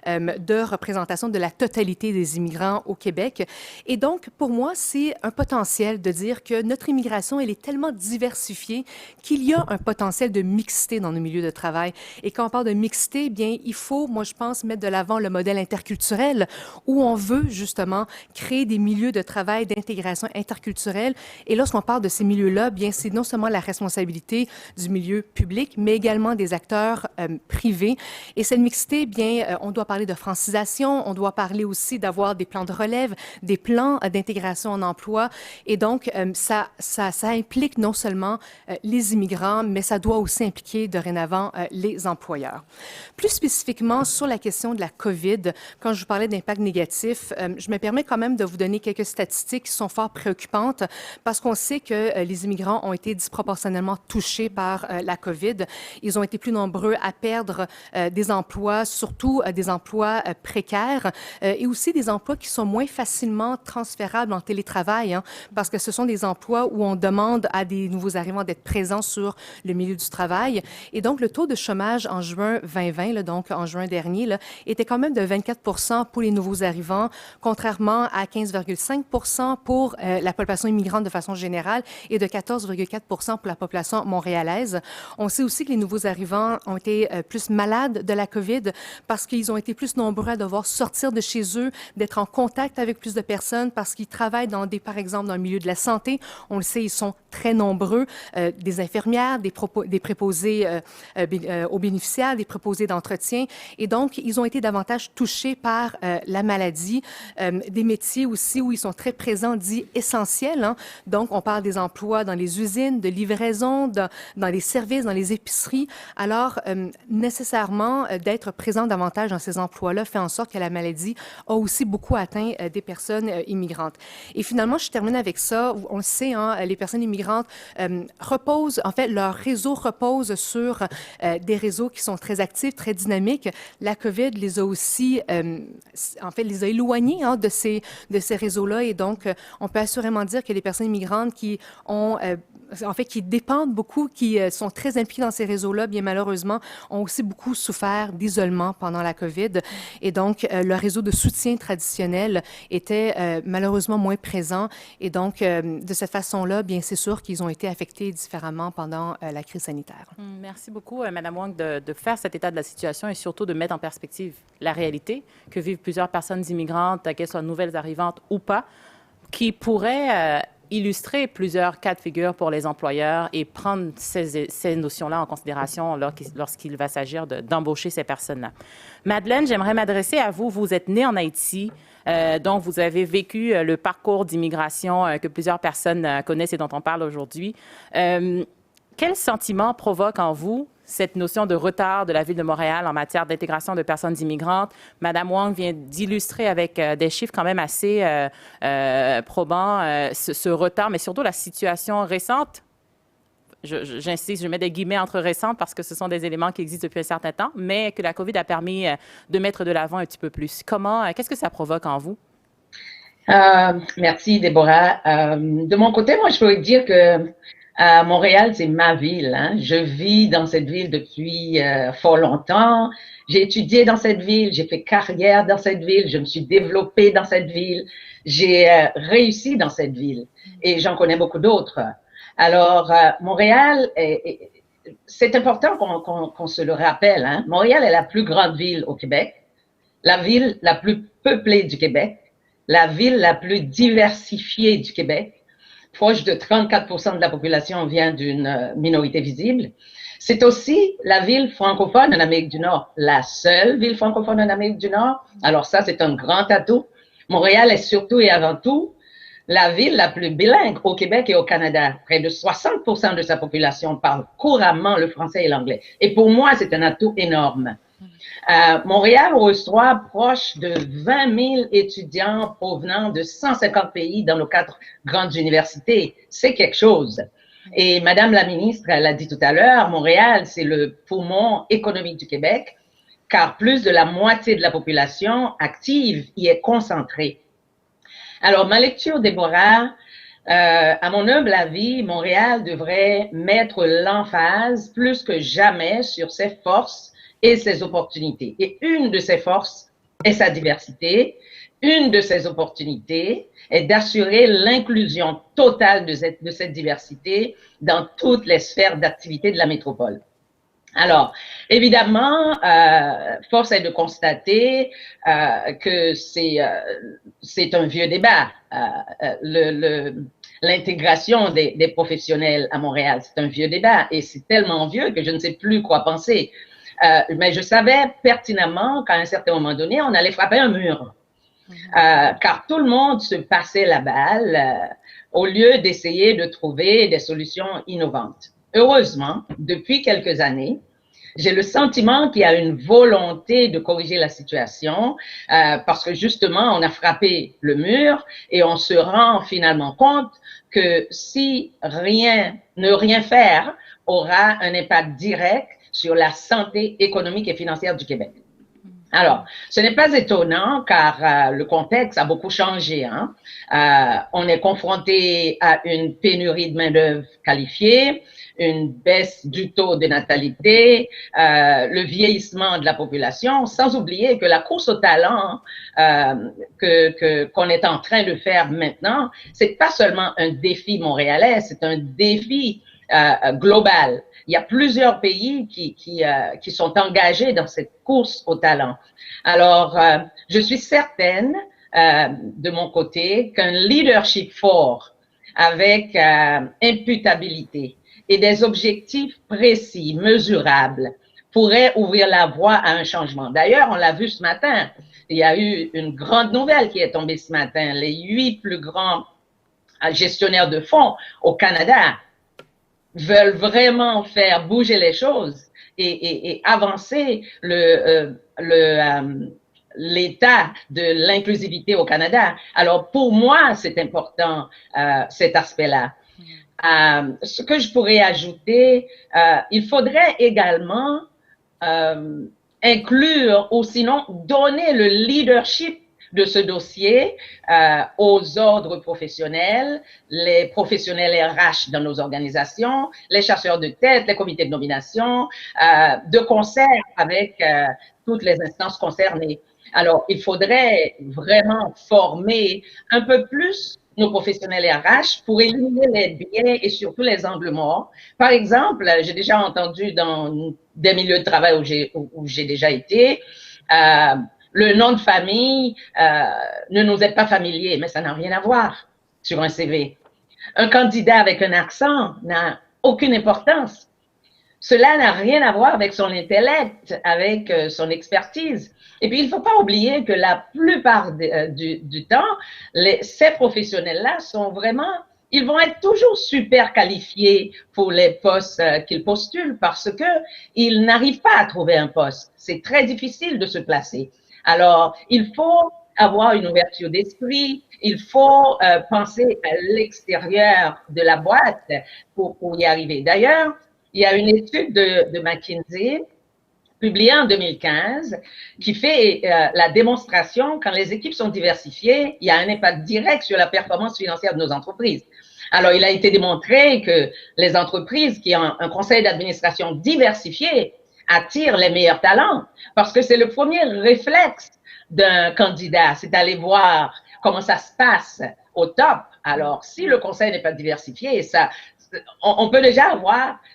S7: de représentation de la totalité des immigrants au Québec. Et donc, pour moi, c'est un potentiel de dire que notre immigration, elle est tellement diversifiée qu'il y a un potentiel de mixité dans nos milieux de travail. Et quand on parle de mixité, bien, il faut, moi, je pense, mettre de l'avant le modèle interculturel où on veut justement créer des milieux de travail d'intégration interculturelle. Et lorsqu'on parle de ces milieux-là, bien, c'est non seulement la responsabilité du milieu public, mais également des acteurs privés. Et cette mixité, bien, on doit parler de francisation, on doit parler aussi d'avoir des plans de relève, des plans d'intégration en emploi. Et donc, ça implique non seulement les immigrants, mais ça doit aussi impliquer dorénavant les employeurs. Plus spécifiquement sur la question de la COVID, quand je vous parlais d'impact négatif, je me permets quand même de vous donner quelques statistiques qui sont fort préoccupantes parce qu'on sait que les immigrants ont été disproportionnellement touchés par la COVID. Ils ont été plus nombreux à perdre des emplois, surtout des emplois précaires et aussi des emplois qui sont moins facilement transférables en télétravail, hein, parce que ce sont des emplois où on demande à des nouveaux arrivants d'être présents sur le milieu du travail. Et donc, le taux de chômage en juin 2020, là, donc en juin dernier, là, était quand même de 24 pour les nouveaux arrivants, contrairement à 15,5 pour la population immigrante de façon générale et de 14,4 pour la population montréalaise. On sait aussi que les nouveaux arrivants ont été plus malades de la COVID parce qu'ils ont été plus nombreux à devoir sortir de chez eux, d'être en contact avec plus de personnes parce qu'ils travaillent par exemple, dans le milieu de la santé. On le sait, ils sont très nombreux, des infirmières, des préposés aux bénéficiaires, des préposés d'entretien. Et donc, ils ont été davantage touchés par la maladie. Des métiers aussi où ils sont très présents, dits essentiels. Hein. Donc, on parle des emplois dans les usines, de livraison, dans les services, dans les épiceries. Alors, nécessairement, d'être présent davantage dans ces emplois-là fait en sorte que la maladie a aussi beaucoup atteint des personnes immigrantes. Et finalement, je termine avec ça. On le sait, hein, les personnes immigrantes reposent, en fait, leur réseau repose sur des réseaux qui sont très actifs, très dynamiques. La COVID les a aussi, en fait, les a éloignés hein, de ces réseaux-là. Et donc, on peut assurément dire que les personnes immigrantes qui ont qui dépendent beaucoup, qui sont très impliqués dans ces réseaux-là, bien malheureusement, ont aussi beaucoup souffert d'isolement pendant la COVID. Et donc, le réseau de soutien traditionnel était malheureusement moins présent. Et donc, de cette façon-là, bien, c'est sûr qu'ils ont été affectés différemment pendant la crise sanitaire.
S6: Merci beaucoup, Mme Wang, de faire cet état de la situation et surtout de mettre en perspective la réalité que vivent plusieurs personnes immigrantes, qu'elles soient nouvelles arrivantes ou pas, qui pourraient illustrer plusieurs cas de figure pour les employeurs et prendre ces notions-là en considération lorsqu'il va s'agir d'embaucher ces personnes-là. Madeleine, j'aimerais m'adresser à vous. Vous êtes née en Haïti, donc vous avez vécu le parcours d'immigration que plusieurs personnes connaissent et dont on parle aujourd'hui. Quel sentiment provoque en vous cette notion de retard de la Ville de Montréal en matière d'intégration de personnes immigrantes? Madame Wang vient d'illustrer avec des chiffres quand même assez probants ce retard, mais surtout la situation récente. J'insiste, je mets des guillemets entre récentes parce que ce sont des éléments qui existent depuis un certain temps, mais que la COVID a permis de mettre de l'avant un petit peu plus. Qu'est-ce que ça provoque en vous?
S9: Merci, Déborah. De mon côté, moi, je peux dire que Montréal, c'est ma ville. Hein. Je vis dans cette ville depuis fort longtemps. J'ai étudié dans cette ville, j'ai fait carrière dans cette ville, je me suis développée dans cette ville, j'ai réussi dans cette ville et j'en connais beaucoup d'autres. Alors, Montréal c'est important qu'on se le rappelle, hein. Montréal est la plus grande ville au Québec, la ville la plus peuplée du Québec, la ville la plus diversifiée du Québec. Proche de 34% de la population vient d'une minorité visible. C'est aussi la ville francophone en Amérique du Nord, la seule ville francophone en Amérique du Nord. Alors ça, c'est un grand atout. Montréal est surtout et avant tout la ville la plus bilingue au Québec et au Canada. Près de 60% de sa population parle couramment le français et l'anglais. Et pour moi, c'est un atout énorme. Montréal reçoit proche de 20 000 étudiants provenant de 150 pays dans nos 4 grandes universités. C'est quelque chose. Et Madame la ministre, elle a dit tout à l'heure, Montréal, c'est le poumon économique du Québec, car plus de la moitié de la population active y est concentrée. Alors, ma lecture, Déborah, à mon humble avis, Montréal devrait mettre l'emphase plus que jamais sur ses forces et ses opportunités. Et une de ses forces est sa diversité. Une de ses opportunités est d'assurer l'inclusion totale de cette diversité dans toutes les sphères d'activité de la métropole. Alors, évidemment, force est de constater que c'est un vieux débat. L'intégration des professionnels à Montréal, c'est un vieux débat et c'est tellement vieux que je ne sais plus quoi penser. Mais je savais pertinemment qu'à un certain moment donné, on allait frapper un mur. Car tout le monde se passait la balle au lieu d'essayer de trouver des solutions innovantes. Heureusement, depuis quelques années, j'ai le sentiment qu'il y a une volonté de corriger la situation parce que justement, on a frappé le mur et on se rend finalement compte que si ne rien faire aura un impact direct sur la santé économique et financière du Québec. Alors, ce n'est pas étonnant car le contexte a beaucoup changé. Hein. On est confronté à une pénurie de main-d'œuvre qualifiée, une baisse du taux de natalité, le vieillissement de la population, sans oublier que la course au talent qu'on est en train de faire maintenant, c'est pas seulement un défi montréalais, c'est un défi global. Il y a plusieurs pays qui sont engagés dans cette course au talent. Alors, je suis certaine, de mon côté, qu'un leadership fort avec imputabilité et des objectifs précis, mesurables, pourrait ouvrir la voie à un changement. D'ailleurs, on l'a vu ce matin. Il y a eu une grande nouvelle qui est tombée ce matin. Les 8 plus grands gestionnaires de fonds au Canada veulent vraiment faire bouger les choses et avancer l'état de l'inclusivité au Canada. Alors, pour moi, c'est important, cet aspect-là. Ce que je pourrais ajouter, il faudrait également inclure ou sinon donner le leadership de ce dossier aux ordres professionnels, les professionnels RH dans nos organisations, les chasseurs de tête, les comités de nomination, de concert avec toutes les instances concernées. Alors, il faudrait vraiment former un peu plus nos professionnels RH pour éliminer les biais et surtout les angles morts. Par exemple, j'ai déjà entendu dans des milieux de travail où j'ai déjà été, le nom de famille ne nous est pas familier, mais ça n'a rien à voir sur un CV. Un candidat avec un accent n'a aucune importance. Cela n'a rien à voir avec son intellect, avec son expertise. Et puis, il ne faut pas oublier que la plupart du temps, ces professionnels-là sont vraiment, ils vont être toujours super qualifiés pour les postes qu'ils postulent parce qu'ils n'arrivent pas à trouver un poste. C'est très difficile de se placer. Alors, il faut avoir une ouverture d'esprit, il faut penser à l'extérieur de la boîte pour y arriver. D'ailleurs, il y a une étude de McKinsey publiée en 2015 qui fait la démonstration quand les équipes sont diversifiées, il y a un impact direct sur la performance financière de nos entreprises. Alors, il a été démontré que les entreprises qui ont un conseil d'administration diversifié attirent les meilleurs talents parce que c'est le premier réflexe d'un candidat, c'est d'aller voir comment ça se passe au top. Alors, si le conseil n'est pas diversifié, on peut déjà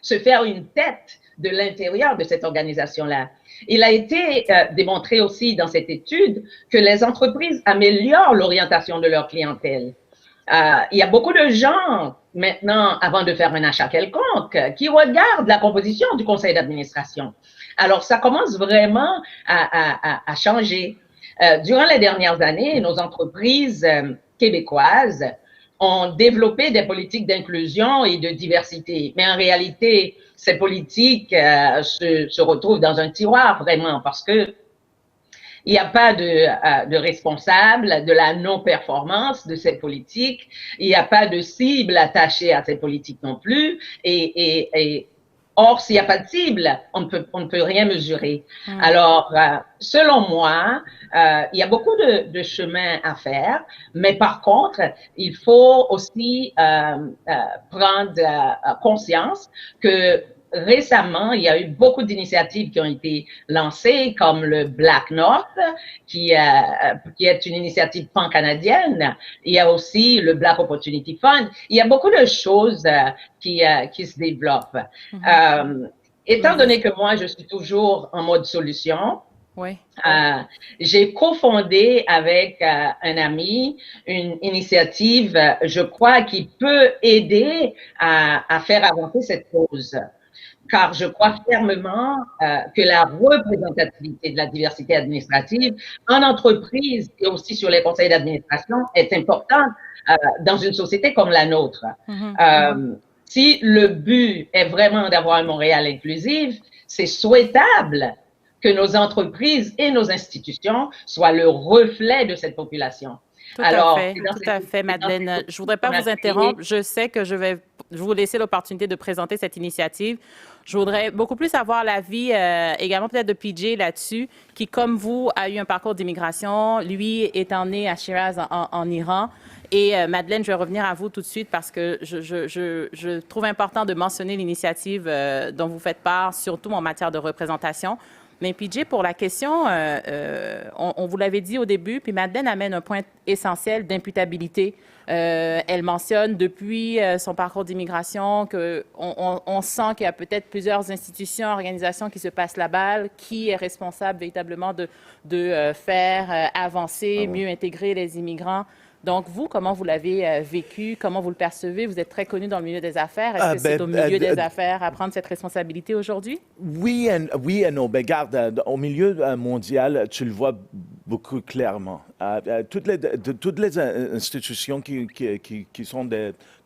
S9: se faire une tête de l'intérieur de cette organisation-là. Il a été démontré aussi dans cette étude que les entreprises améliorent l'orientation de leur clientèle. Il y a beaucoup de gens maintenant, avant de faire un achat quelconque, qui regardent la composition du conseil d'administration. Alors, ça commence vraiment à changer. Durant les dernières années, nos entreprises québécoises ont développé des politiques d'inclusion et de diversité. Mais en réalité, ces politiques se retrouvent dans un tiroir vraiment parce que il n'y a pas de responsable de la non-performance de ces politiques. Il n'y a pas de cible attachée à ces politiques non plus. Or, s'il n'y a pas de cible, on ne peut rien mesurer. Alors, selon moi, il y a beaucoup de chemin à faire, mais par contre, il faut aussi prendre conscience que récemment, il y a eu beaucoup d'initiatives qui ont été lancées, comme le Black North, qui est une initiative pan-canadienne. Il y a aussi le Black Opportunity Fund. Il y a beaucoup de choses qui se développent. Étant donné que moi, je suis toujours en mode solution, j'ai cofondé avec un ami une initiative, je crois, qui peut aider à faire avancer cette cause. Car je crois fermement que la représentativité de la diversité administrative en entreprise et aussi sur les conseils d'administration est importante dans une société comme la nôtre. Si le but est vraiment d'avoir un Montréal inclusif, c'est souhaitable que nos entreprises et nos institutions soient le reflet de cette population.
S6: Tout à fait, Madeleine. Je ne voudrais pas vous interrompre. Je sais que je vais vous laisser l'opportunité de présenter cette initiative. Je voudrais beaucoup plus avoir l'avis également peut-être de PJ là-dessus, qui, comme vous, a eu un parcours d'immigration. Lui étant né à Shiraz en Iran. Et Madeleine, je vais revenir à vous tout de suite parce que je trouve important de mentionner l'initiative dont vous faites part, surtout en matière de représentation. Mais PJ, pour la question, on vous l'avait dit au début, puis Madeleine amène un point essentiel d'imputabilité. Elle mentionne depuis son parcours d'immigration qu'on sent qu'il y a peut-être plusieurs institutions, organisations qui se passent la balle. Qui est responsable véritablement de faire avancer, mieux intégrer les immigrants? Donc, vous, comment vous l'avez vécu? Comment vous le percevez? Vous êtes très connu dans le milieu des affaires. Est-ce que c'est au milieu des affaires à prendre cette responsabilité aujourd'hui?
S8: Oui et non. Ben, regarde, au milieu mondial, tu le vois beaucoup clairement. Toutes les institutions qui sont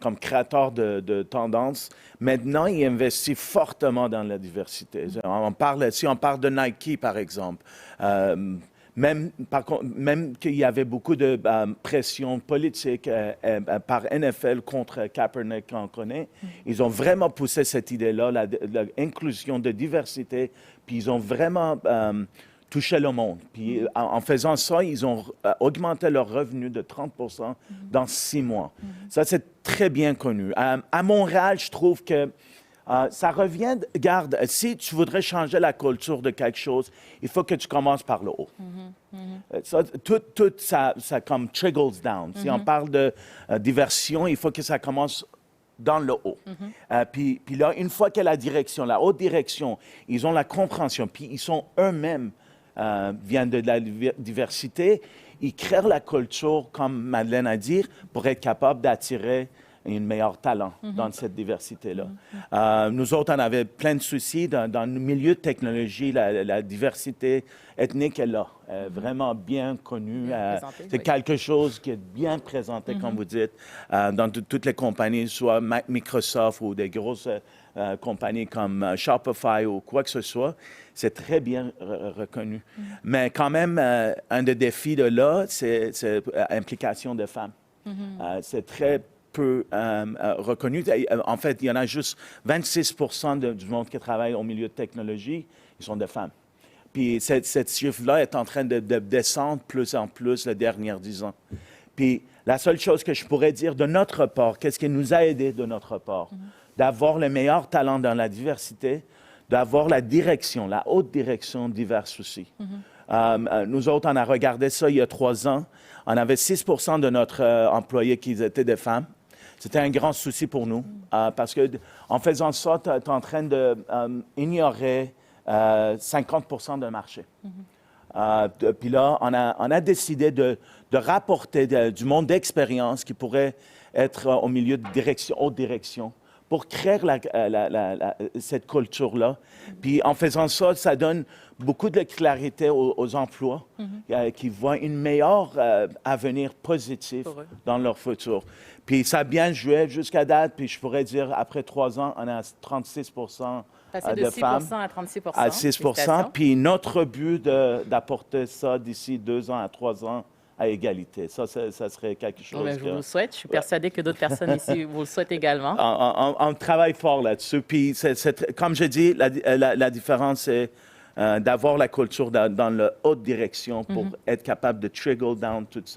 S8: comme créateurs de tendances, maintenant, ils investissent fortement dans la diversité. Si on parle de Nike, par exemple, même qu'il y avait beaucoup de pression politique par NFL contre Kaepernick, qu'on connaît, ils ont vraiment poussé cette idée-là, l'inclusion de diversité, puis ils ont vraiment touché le monde. Puis en faisant ça, ils ont augmenté leurs revenus de 30% dans 6 mois. Ça, c'est très bien connu. À Montréal, je trouve que ça revient, regarde, si tu voudrais changer la culture de quelque chose, il faut que tu commences par le haut. Tout ça comme trickles down. Si on parle de diversion, il faut que ça commence dans le haut. Puis là, une fois que la direction, la haute direction, ils ont la compréhension, puis ils sont eux-mêmes, viennent de la diversité, ils créent la culture, comme Madeleine a dit, pour être capable d'attirer un meilleur talent dans cette diversité-là. Nous autres, on avait plein de soucis dans le milieu de technologie. La diversité ethnique est là, vraiment bien connue. C'est quelque chose qui est bien présenté, comme vous dites, dans toutes les compagnies, soit Microsoft ou des grosses compagnies comme Shopify ou quoi que ce soit. C'est très bien reconnu. Mais quand même, un des défis de là, c'est l'implication des femmes. C'est très peu reconnu. En fait, il y en a juste 26% du monde qui travaille au milieu de technologie, ils sont des femmes. Puis cette chiffre-là est en train de descendre plus en plus les dernières 10 ans. Puis la seule chose que je pourrais dire de notre part, qu'est-ce qui nous a aidés de notre part? D'avoir le meilleur talent dans la diversité, d'avoir la direction, la haute direction diverse aussi. Nous autres, on a regardé ça il y a 3 ans. On avait 6% de notre employés qui étaient des femmes. c'était un grand souci pour nous parce que en faisant ça, tu es en train d'ignorer 50% d'un marché. Puis là, on a décidé de rapporter du monde d'expérience qui pourrait être au milieu de haute direction pour créer cette culture-là. Puis en faisant ça, ça donne beaucoup de clarité aux emplois qui voient une meilleure avenir positif dans leur futur. Puis ça a bien joué jusqu'à date, puis je pourrais dire, après 3 ans, on a 36% de femmes.
S6: À 36%.
S8: À 6%. Puis notre but d'apporter ça d'ici 2 ans à 3 ans à égalité. Ça serait quelque chose.
S6: Je vous le souhaite. Je suis persuadée que d'autres personnes ici vous le souhaitent également.
S8: On travaille fort là-dessus. Puis, comme je dis, la différence, c'est d'avoir la culture dans la haute direction pour être capable de trigger down toutes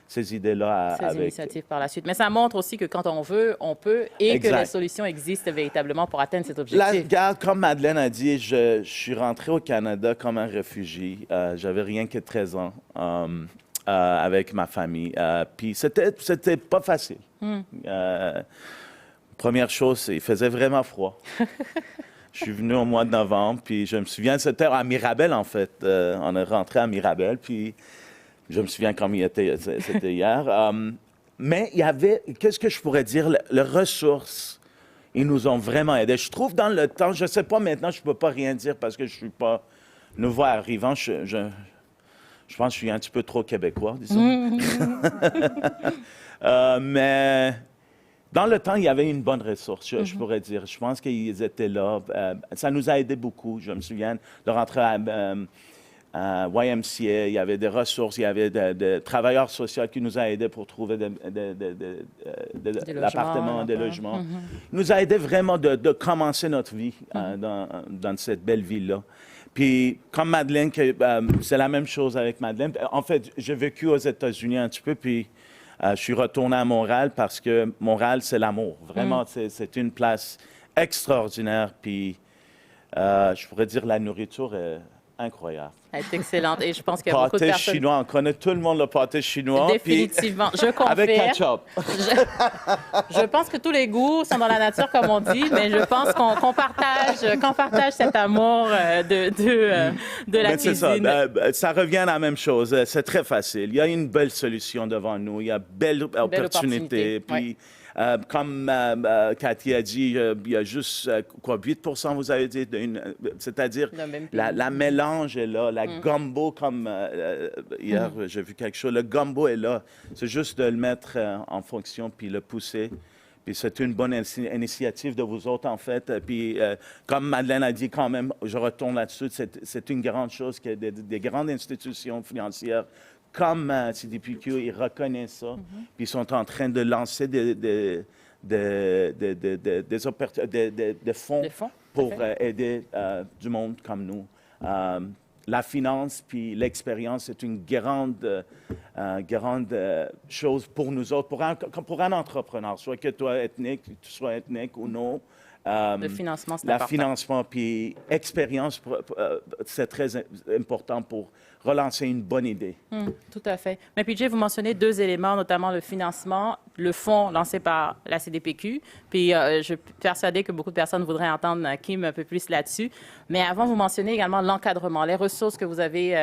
S8: ces idées-là.
S6: Ces initiatives par la suite. Mais ça montre aussi que quand on veut, on peut et
S8: exact.
S6: Que les solutions existent véritablement pour atteindre cet objectif.
S8: Regarde, comme Madeleine a dit, je suis rentré au Canada comme un réfugié. J'avais rien que 13 ans. Avec ma famille. Puis c'était pas facile. Première chose, il faisait vraiment froid. Je suis venu au mois de novembre, puis je me souviens, c'était à Mirabel, en fait. On est rentré à Mirabel, puis je me souviens comme c'était hier. Mais il y avait, qu'est-ce que je pourrais dire, les ressources, ils nous ont vraiment aidés. Je trouve dans le temps, je ne sais pas maintenant, je ne peux pas rien dire parce que je ne suis pas nouveau arrivant. Je pense que je suis un petit peu trop québécois, disons. Mais dans le temps, il y avait une bonne ressource, je pourrais dire. Je pense qu'ils étaient là. Ça nous a aidé beaucoup. Je me souviens de rentrer à YMCA. Il y avait des ressources, il y avait des travailleurs sociaux qui nous ont aidés pour trouver l'appartement, des logements. Il nous a aidés vraiment de commencer notre vie dans cette belle ville-là. Puis, comme Madeleine, c'est la même chose avec Madeleine. En fait, j'ai vécu aux États-Unis un petit peu, puis je suis retourné à Montréal parce que Montréal, c'est l'amour. Vraiment, c'est une place extraordinaire. Puis, je pourrais dire la nourriture est incroyable.
S6: Elle est excellente. Et je pense qu'il y a beaucoup de
S8: Pâté
S6: personnes...
S8: chinois, on connaît tout le monde le pâté chinois.
S6: Définitivement, je confirme.
S8: Avec ketchup.
S6: Je pense que tous les goûts sont dans la nature, comme on dit, mais je pense qu'on partage cet amour de la cuisine.
S8: Ça revient à la même chose. C'est très facile. Il y a une belle solution devant nous. Il y a belle opportunité. Puis, comme Cathy a dit, il y a juste, 8% vous avez dit, c'est-à-dire la mélange est là, la gumbo, comme hier j'ai vu quelque chose, le gumbo est là. C'est juste de le mettre en fonction puis le pousser. Puis c'est une bonne initiative de vous autres, en fait. Puis comme Madeleine a dit quand même, je retourne là-dessus, c'est une grande chose que des grandes institutions financières comme CDPQ, ils reconnaissent ça, puis ils sont en train de lancer des fonds pour aider du monde comme nous. La finance puis l'expérience, c'est une grande chose pour nous autres, pour un entrepreneur, soit que tu sois ethnique ou non.
S6: Le financement, c'est important.
S8: Financement puis expérience, c'est très important pour relancer une bonne idée.
S6: Tout à fait. Mais PJ, vous mentionnez 2 éléments, notamment le financement, le fonds lancé par la CDPQ. Puis je suis persuadée que beaucoup de personnes voudraient entendre Kim un peu plus là-dessus. Mais avant, vous mentionnez également l'encadrement, les ressources que vous avez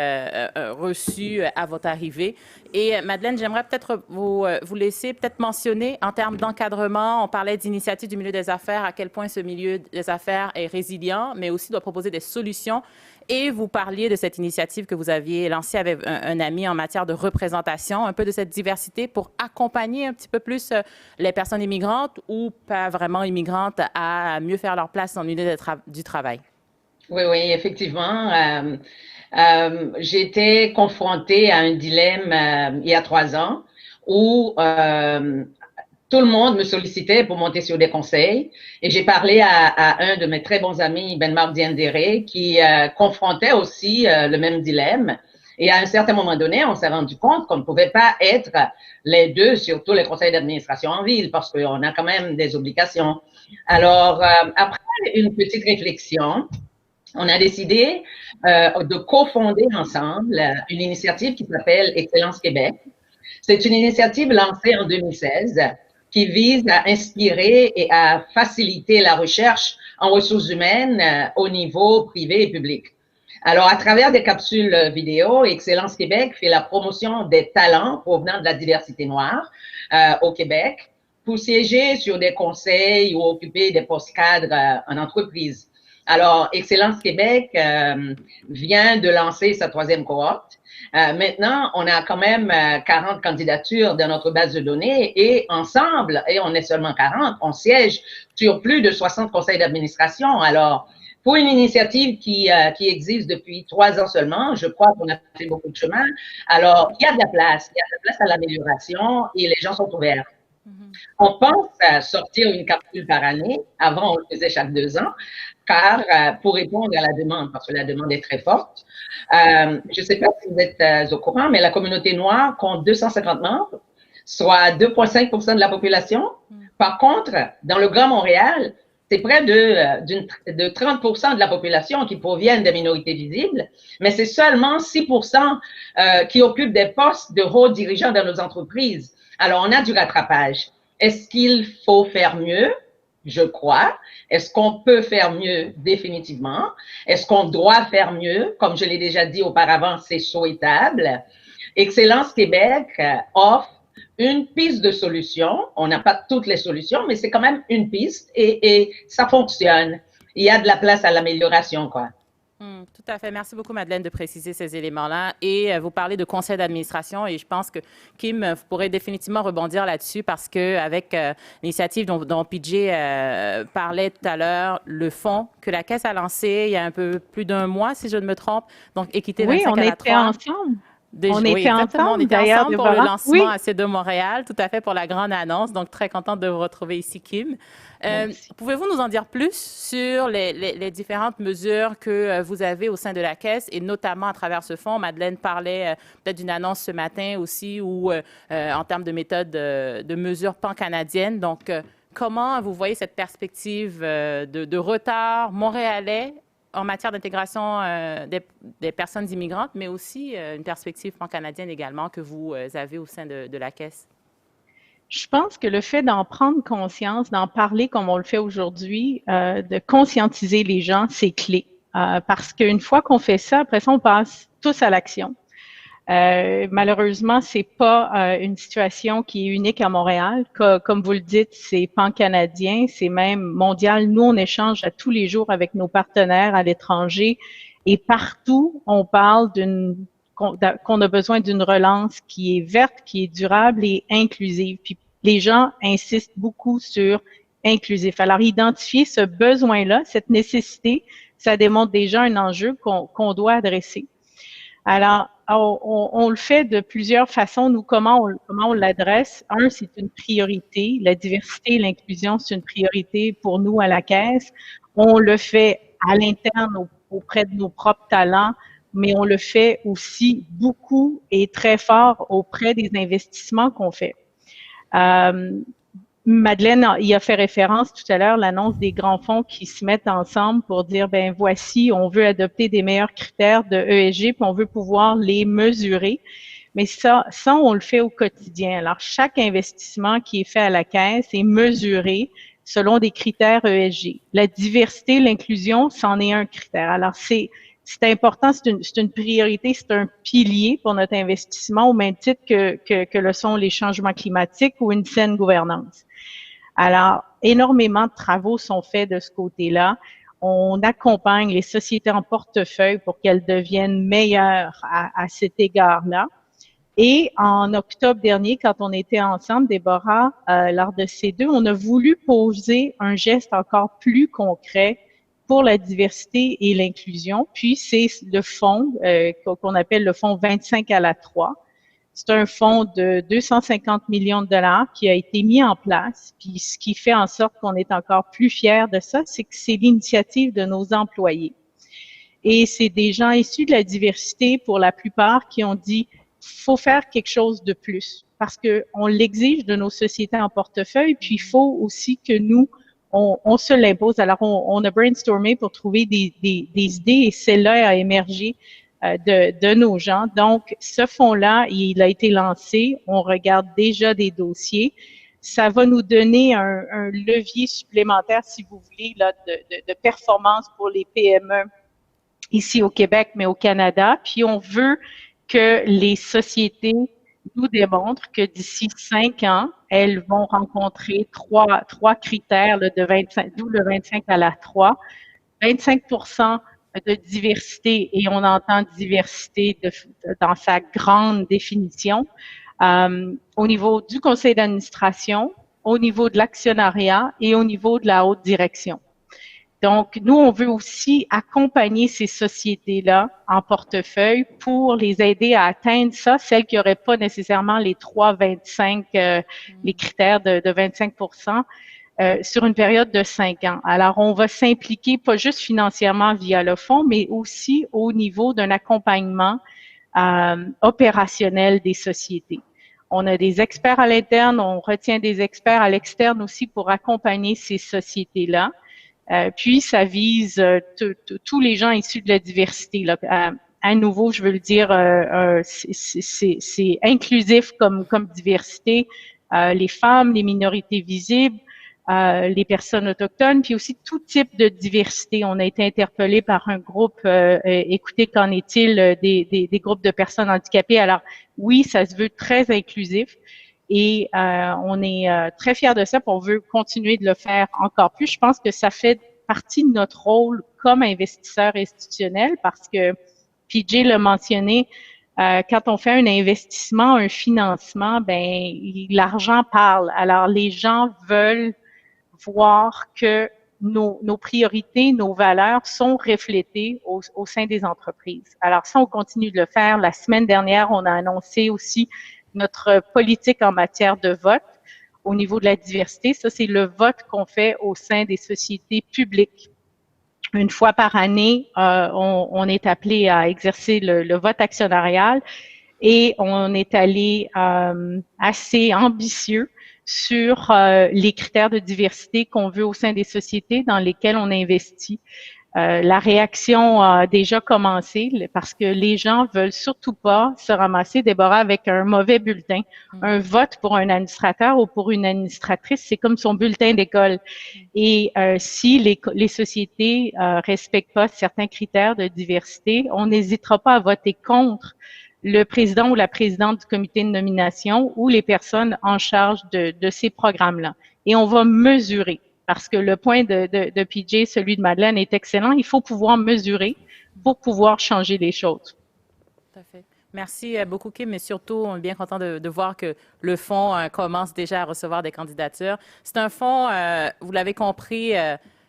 S6: reçues à votre arrivée. Et Madeleine, j'aimerais peut-être vous laisser peut-être mentionner en termes d'encadrement, on parlait d'initiatives du milieu des affaires, à quel point ce milieu des affaires est résilient, mais aussi doit proposer des solutions. Et vous parliez de cette initiative que vous aviez lancée avec un ami en matière de représentation, un peu de cette diversité pour accompagner un petit peu plus les personnes immigrantes ou pas vraiment immigrantes à mieux faire leur place dans le milieu du travail.
S9: Oui, effectivement. J'ai été confrontée à un dilemme il y a 3 ans où tout le monde me sollicitait pour monter sur des conseils. Et j'ai parlé à un de mes très bons amis, Ben-Marc Diendéré, qui confrontait aussi le même dilemme. Et à un certain moment donné, on s'est rendu compte qu'on ne pouvait pas être les deux sur tous les conseils d'administration en ville parce qu'on a quand même des obligations. Alors, après une petite réflexion, on a décidé de cofonder ensemble une initiative qui s'appelle Excellence Québec. C'est une initiative lancée en 2016 qui vise à inspirer et à faciliter la recherche en ressources humaines au niveau privé et public. Alors, à travers des capsules vidéo, Excellence Québec fait la promotion des talents provenant de la diversité noire au Québec pour siéger sur des conseils ou occuper des postes cadres en entreprise. Alors, Excellence Québec vient de lancer sa 3e cohorte. Maintenant, on a quand même 40 candidatures dans notre base de données et ensemble, et on est seulement 40, on siège sur plus de 60 conseils d'administration. Alors, pour une initiative qui existe depuis 3 ans seulement, je crois qu'on a fait beaucoup de chemin. Alors, il y a de la place à l'amélioration et les gens sont ouverts. On pense à sortir une capsule par année. Avant, on le faisait chaque 2 ans, car pour répondre à la demande, parce que la demande est très forte. Je ne sais pas si vous êtes au courant, mais la communauté noire compte 250 membres, soit 2,5% de la population. Par contre, dans le Grand Montréal, c'est près de 30% de la population qui proviennent des minorités visibles, mais c'est seulement 6% qui occupent des postes de hauts dirigeants dans nos entreprises. Alors, on a du rattrapage. Est-ce qu'il faut faire mieux? Je crois. Est-ce qu'on peut faire mieux? Définitivement. Est-ce qu'on doit faire mieux? Comme je l'ai déjà dit auparavant, c'est souhaitable. Excellence Québec offre une piste de solution. On n'a pas toutes les solutions, mais c'est quand même une piste et ça fonctionne. Il y a de la place à l'amélioration, quoi.
S6: Tout à fait. Merci beaucoup, Madeleine, de préciser ces éléments-là. Et vous parlez de conseil d'administration et je pense que Kim, vous pourrez définitivement rebondir là-dessus parce qu'avec l'initiative dont PJ parlait tout à l'heure, le fonds que la Caisse a lancé il y a un peu plus d'1 mois, si je ne me trompe, donc équité 25 à la 3.
S11: Oui, on était ensemble.
S6: On était ensemble pour le lancement à C2 Montréal, tout à fait pour la grande annonce. Donc, très contente de vous retrouver ici, Kim. Pouvez-vous nous en dire plus sur les différentes mesures que vous avez au sein de la Caisse et notamment à travers ce fonds? Madeleine parlait peut-être d'une annonce ce matin aussi ou en termes de méthode de mesures pan-canadiennes. Donc, comment vous voyez cette perspective de retard montréalais en matière d'intégration des personnes immigrantes, mais aussi une perspective pan-canadienne également que vous avez au sein de la Caisse?
S11: Je pense que le fait d'en prendre conscience, d'en parler comme on le fait aujourd'hui, de conscientiser les gens, c'est clé. Parce qu'une fois qu'on fait ça, après ça, on passe tous à l'action. Malheureusement, c'est pas une situation qui est unique à Montréal. Comme vous le dites, c'est pan-canadien, c'est même mondial. Nous, on échange à tous les jours avec nos partenaires à l'étranger et partout, on parle qu'on a besoin d'une relance qui est verte, qui est durable et inclusive. Puis les gens insistent beaucoup sur inclusif. Alors, identifier ce besoin-là, cette nécessité, ça démontre déjà un enjeu qu'on doit adresser. Alors, on le fait de plusieurs façons. Nous, comment on l'adresse? Un, c'est une priorité. La diversité et l'inclusion, c'est une priorité pour nous à la Caisse. On le fait à l'interne auprès de nos propres talents, mais on le fait aussi beaucoup et très fort auprès des investissements qu'on fait. Madeleine y a fait référence tout à l'heure, l'annonce des grands fonds qui se mettent ensemble pour dire, ben voici, on veut adopter des meilleurs critères de ESG, puis on veut pouvoir les mesurer. Mais ça, on le fait au quotidien. Alors, chaque investissement qui est fait à la Caisse est mesuré selon des critères ESG. La diversité, l'inclusion, c'en est un critère. Alors, c'est important, c'est une priorité, c'est un pilier pour notre investissement au même titre que le sont les changements climatiques ou une saine gouvernance. Alors, énormément de travaux sont faits de ce côté-là. On accompagne les sociétés en portefeuille pour qu'elles deviennent meilleures à cet égard-là. Et en octobre dernier, quand on était ensemble, Déborah, lors de C2, on a voulu poser un geste encore plus concret pour la diversité et l'inclusion. Puis, c'est le fonds qu'on appelle le fonds 25 à la 3. C'est un fonds de 250 millions de dollars qui a été mis en place. Puis, ce qui fait en sorte qu'on est encore plus fiers de ça, c'est que c'est l'initiative de nos employés. Et c'est des gens issus de la diversité, pour la plupart, qui ont dit « faut faire quelque chose de plus » parce qu'on l'exige de nos sociétés en portefeuille. Puis, il faut aussi que nous, on se l'impose. Alors, on a brainstormé pour trouver des idées et celle-là a émergé de nos gens. Donc, ce fonds-là, il a été lancé. On regarde déjà des dossiers. ça va nous donner un levier supplémentaire, si vous voulez, là, de performance pour les PME ici au Québec, mais au Canada. Puis on veut que les sociétés nous démontrent que d'ici 5 ans, elles vont rencontrer trois critères là, de 25, d'où le 25 à la 3, 25% de diversité, et on entend diversité dans sa grande définition, au niveau du conseil d'administration, au niveau de l'actionnariat et au niveau de la haute direction. Donc, nous, on veut aussi accompagner ces sociétés-là en portefeuille pour les aider à atteindre ça, celles qui n'auraient pas nécessairement les 3,25, les critères de 25%, sur une période de 5 ans. Alors, on va s'impliquer pas juste financièrement via le fonds, mais aussi au niveau d'un accompagnement opérationnel des sociétés. On a des experts à l'interne, on retient des experts à l'externe aussi pour accompagner ces sociétés-là. Puis, ça vise tous les gens issus de la diversité. Là. À nouveau, je veux le dire, c'est inclusif comme diversité. Les femmes, les minorités visibles, les personnes autochtones, puis aussi tout type de diversité. On a été interpellé par un groupe, écoutez, qu'en est-il des groupes de personnes handicapées? Alors, oui, ça se veut très inclusif. Et on est très fiers de ça, puis on veut continuer de le faire encore plus. Je pense que ça fait partie de notre rôle comme investisseur institutionnel parce que PJ l'a mentionné, quand on fait un investissement, un financement, ben l'argent parle. Alors les gens veulent voir que nos priorités, nos valeurs sont reflétées au sein des entreprises. Alors ça, on continue de le faire. La semaine dernière, on a annoncé aussi notre politique en matière de vote au niveau de la diversité. Ça, c'est le vote qu'on fait au sein des sociétés publiques. Une fois par année, on est appelé à exercer le vote actionnarial et on est allé assez ambitieux sur les critères de diversité qu'on veut au sein des sociétés dans lesquelles on investit. La réaction a déjà commencé parce que les gens veulent surtout pas se ramasser, Déborah, avec un mauvais bulletin. Un vote pour un administrateur ou pour une administratrice, c'est comme son bulletin d'école. Et si les sociétés respectent pas certains critères de diversité, on n'hésitera pas à voter contre le président ou la présidente du comité de nomination ou les personnes en charge de ces programmes-là. Et on va mesurer. Parce que le point de PJ, celui de Madeleine, est excellent. Il faut pouvoir mesurer pour pouvoir changer les choses.
S6: Tout à fait. Merci beaucoup, Kim, mais surtout, on est bien content de voir que le fonds commence déjà à recevoir des candidatures. C'est un fonds, vous l'avez compris,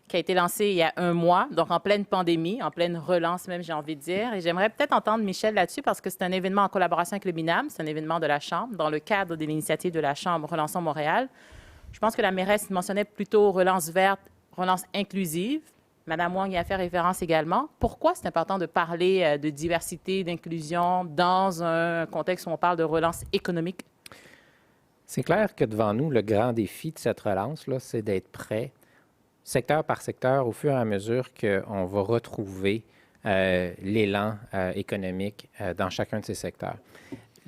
S6: qui a été lancé il y a 1 mois, donc en pleine pandémie, en pleine relance même, j'ai envie de dire. Et j'aimerais peut-être entendre Michel là-dessus parce que c'est un événement en collaboration avec le MINAM, c'est un événement de la Chambre, dans le cadre de l'initiative de la Chambre Relançons Montréal. Je pense que la mairesse mentionnait plutôt relance verte, relance inclusive. Madame Wong y a fait référence également. Pourquoi c'est important de parler de diversité, d'inclusion dans un contexte où on parle de relance économique?
S10: C'est clair que devant nous, le grand défi de cette relance-là, c'est d'être prêt, secteur par secteur, au fur et à mesure qu'on va retrouver l'élan économique dans chacun de ces secteurs.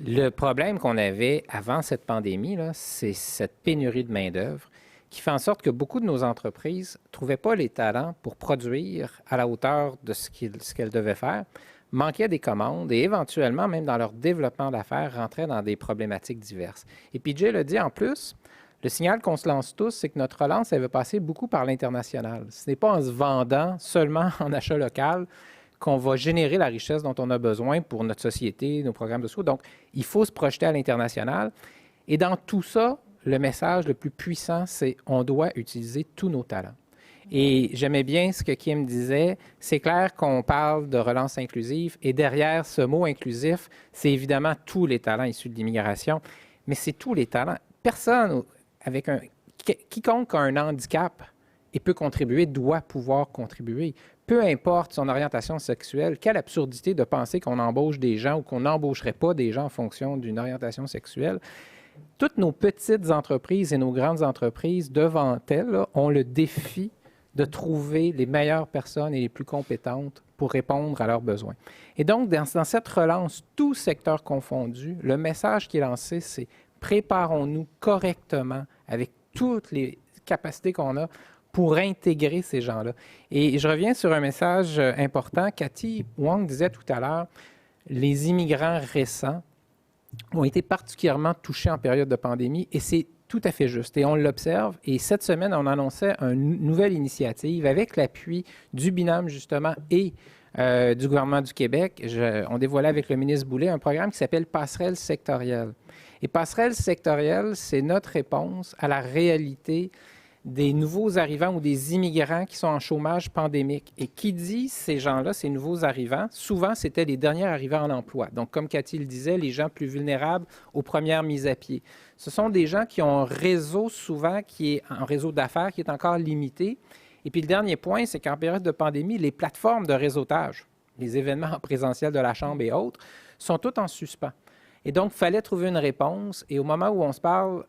S10: Le problème qu'on avait avant cette pandémie, c'est cette pénurie de main-d'œuvre qui fait en sorte que beaucoup de nos entreprises ne trouvaient pas les talents pour produire à la hauteur de ce qu'elles devaient faire, manquaient des commandes et éventuellement, même dans leur développement d'affaires, rentraient dans des problématiques diverses. Et PJ le dit en plus, le signal qu'on se lance tous, c'est que notre relance, elle va passer beaucoup par l'international. Ce n'est pas en se vendant seulement en achat local qu'on va générer la richesse dont on a besoin pour notre société, nos programmes de soins. Donc, il faut se projeter à l'international. Et dans tout ça, le message le plus puissant, c'est on doit utiliser tous nos talents. Et j'aimais bien ce que Kim disait. C'est clair qu'on parle de relance inclusive et derrière ce mot inclusif, c'est évidemment tous les talents issus de l'immigration, mais c'est tous les talents. Personne avec quiconque a un handicap et peut contribuer doit pouvoir contribuer. Peu importe son orientation sexuelle, quelle absurdité de penser qu'on embauche des gens ou qu'on n'embaucherait pas des gens en fonction d'une orientation sexuelle. Toutes nos petites entreprises et nos grandes entreprises, devant elles, là, ont le défi de trouver les meilleures personnes et les plus compétentes pour répondre à leurs besoins. Et donc, dans cette relance, tous secteurs confondus, le message qui est lancé, c'est préparons-nous correctement avec toutes les capacités qu'on a pour intégrer ces gens-là. Et je reviens sur un message important. Cathy Wong disait tout à l'heure, les immigrants récents ont été particulièrement touchés en période de pandémie et c'est tout à fait juste. Et on l'observe. Et cette semaine, on annonçait une nouvelle initiative avec l'appui du binôme, justement, et du gouvernement du Québec. On dévoilait avec le ministre Boulet un programme qui s'appelle Passerelle sectorielle. Et Passerelle sectorielle, c'est notre réponse à la réalité des nouveaux arrivants ou des immigrants qui sont en chômage pandémique. Et qui dit ces gens-là, ces nouveaux arrivants, souvent, c'était les derniers arrivants en emploi. Donc, comme Cathy le disait, les gens plus vulnérables aux premières mises à pied. Ce sont des gens qui ont un réseau souvent qui est un réseau d'affaires qui est encore limité. Et puis, le dernier point, c'est qu'en période de pandémie, les plateformes de réseautage, les événements en présentiel de la Chambre et autres, sont toutes en suspens. Et donc, il fallait trouver une réponse. Et au moment où on se parle,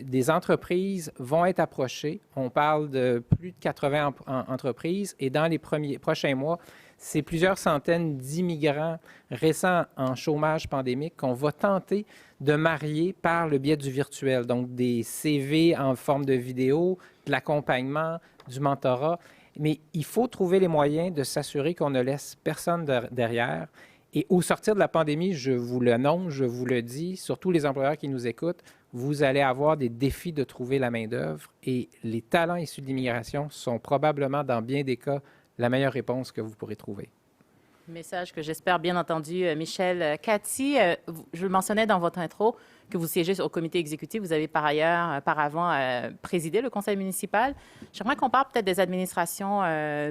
S10: des entreprises vont être approchées. On parle de plus de 80 entreprises. Et dans les prochains mois, c'est plusieurs centaines d'immigrants récents en chômage pandémique qu'on va tenter de marier par le biais du virtuel. Donc, des CV en forme de vidéo, de l'accompagnement, du mentorat. Mais il faut trouver les moyens de s'assurer qu'on ne laisse personne derrière. Et au sortir de la pandémie, je vous l'annonce, je vous le dis, surtout les employeurs qui nous écoutent, vous allez avoir des défis de trouver la main-d'œuvre et les talents issus de l'immigration sont probablement, dans bien des cas, la meilleure réponse que vous pourrez trouver.
S6: Message que j'espère bien entendu, Michel. Cathy, je le mentionnais dans votre intro que vous siégez au comité exécutif. Vous avez par ailleurs, par avant, présidé le conseil municipal. J'aimerais qu'on parle peut-être des administrations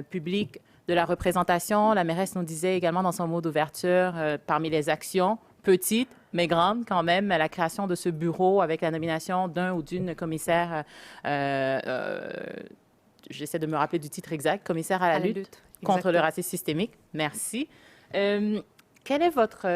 S6: publiques, de la représentation. La mairesse nous disait également dans son mot d'ouverture, parmi les actions, petites, mais grandes quand même, la création de ce bureau avec la nomination d'un ou d'une commissaire, j'essaie de me rappeler du titre exact, commissaire à la lutte contre le racisme systémique. Merci. Quel est votre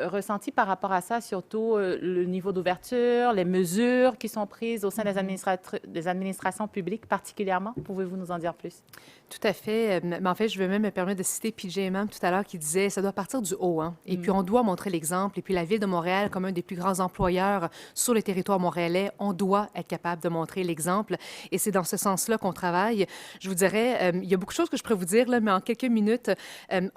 S6: ressenti par rapport à ça, surtout le niveau d'ouverture, les mesures qui sont prises au sein des administrations publiques particulièrement? Pouvez-vous nous en dire plus?
S7: Tout à fait. Mais en fait, je vais même me permettre de citer PJ Imam tout à l'heure qui disait ça doit partir du haut. Hein? Et puis, on doit montrer l'exemple. Et puis, la Ville de Montréal, comme un des plus grands employeurs sur le territoire montréalais, on doit être capable de montrer l'exemple. Et c'est dans ce sens-là qu'on travaille. Je vous dirais, il y a beaucoup de choses que je pourrais vous dire, là, mais en quelques minutes,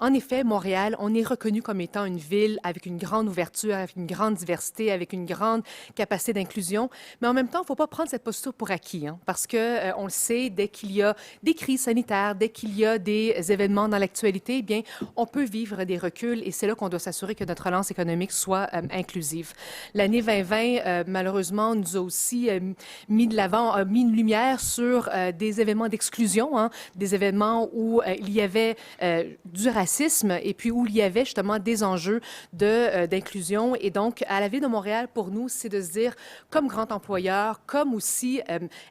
S7: en effet, Montréal, on est reconnu comme étant une ville avec une grande ouverture, avec une grande diversité, avec une grande capacité d'inclusion. Mais en même temps, il ne faut pas prendre cette posture pour acquis, hein, parce que on le sait, dès qu'il y a des crises sanitaires, dès qu'il y a des événements dans l'actualité, eh bien, on peut vivre des reculs et c'est là qu'on doit s'assurer que notre relance économique soit inclusive. L'année 2020, malheureusement, nous a aussi mis de l'avant, mis une lumière sur des événements d'exclusion, hein, des événements où il y avait du racisme et puis où il y avait justement des enjeux d'inclusion. Et donc, à la Ville de Montréal, pour nous, c'est de se dire, comme grand employeur, comme aussi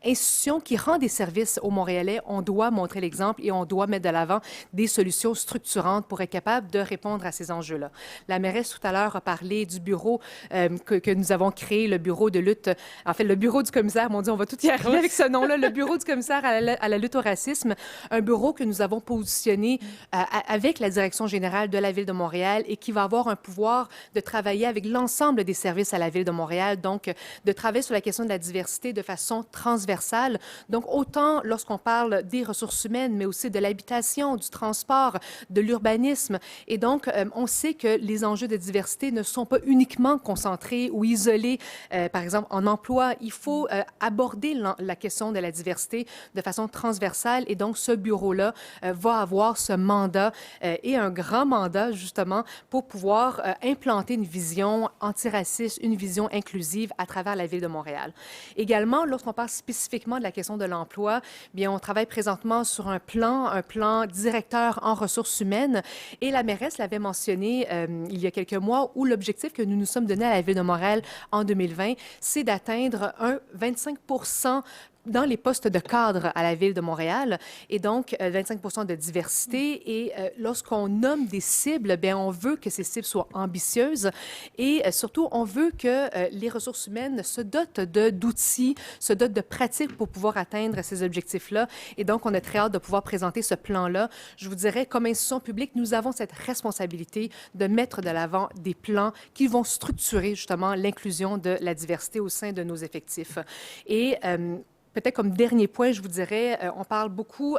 S7: institution qui rend des services aux Montréalais, on doit montrer l'exemple et on doit mettre de l'avant des solutions structurantes pour être capable de répondre à ces enjeux-là. La mairesse, tout à l'heure, a parlé du bureau que nous avons créé, le bureau de lutte, en fait, le bureau du commissaire, mon Dieu, on va tout y arriver avec ce nom-là, le bureau du commissaire à la lutte au racisme, un bureau que nous avons positionné avec la direction générale de la Ville de Montréal et qui va avoir un pouvoir de travailler avec l'ensemble des services à la Ville de Montréal, donc de travailler sur la question de la diversité de façon transversale. Donc, autant lorsqu'on parle des ressources humaines, mais aussi de l'habitation, du transport, de l'urbanisme. Et donc, on sait que les enjeux de diversité ne sont pas uniquement concentrés ou isolés, par exemple, en emploi. Il faut aborder la question de la diversité de façon transversale. Et donc, ce bureau-là va avoir ce mandat et un grand mandat, justement, pour pouvoir implanter une vision antiraciste, une vision inclusive à travers la Ville de Montréal. Également, lorsqu'on parle spécifiquement de la question de l'emploi, bien, on travaille présentement sur un plan directeur en ressources humaines. Et la mairesse l'avait mentionné il y a quelques mois, où l'objectif que nous nous sommes donné à la Ville de Montréal en 2020, c'est d'atteindre un 25% dans les postes de cadre à la Ville de Montréal, et donc 25 de diversité. Et lorsqu'on nomme des cibles, bien, on veut que ces cibles soient ambitieuses et surtout, on veut que les ressources humaines se dotent d'outils, se dotent de pratiques pour pouvoir atteindre ces objectifs-là. Et donc, on a très hâte de pouvoir présenter ce plan-là. Je vous dirais, comme institution publique, nous avons cette responsabilité de mettre de l'avant des plans qui vont structurer justement l'inclusion de la diversité au sein de nos effectifs. Et peut-être comme dernier point, je vous dirais, on parle beaucoup,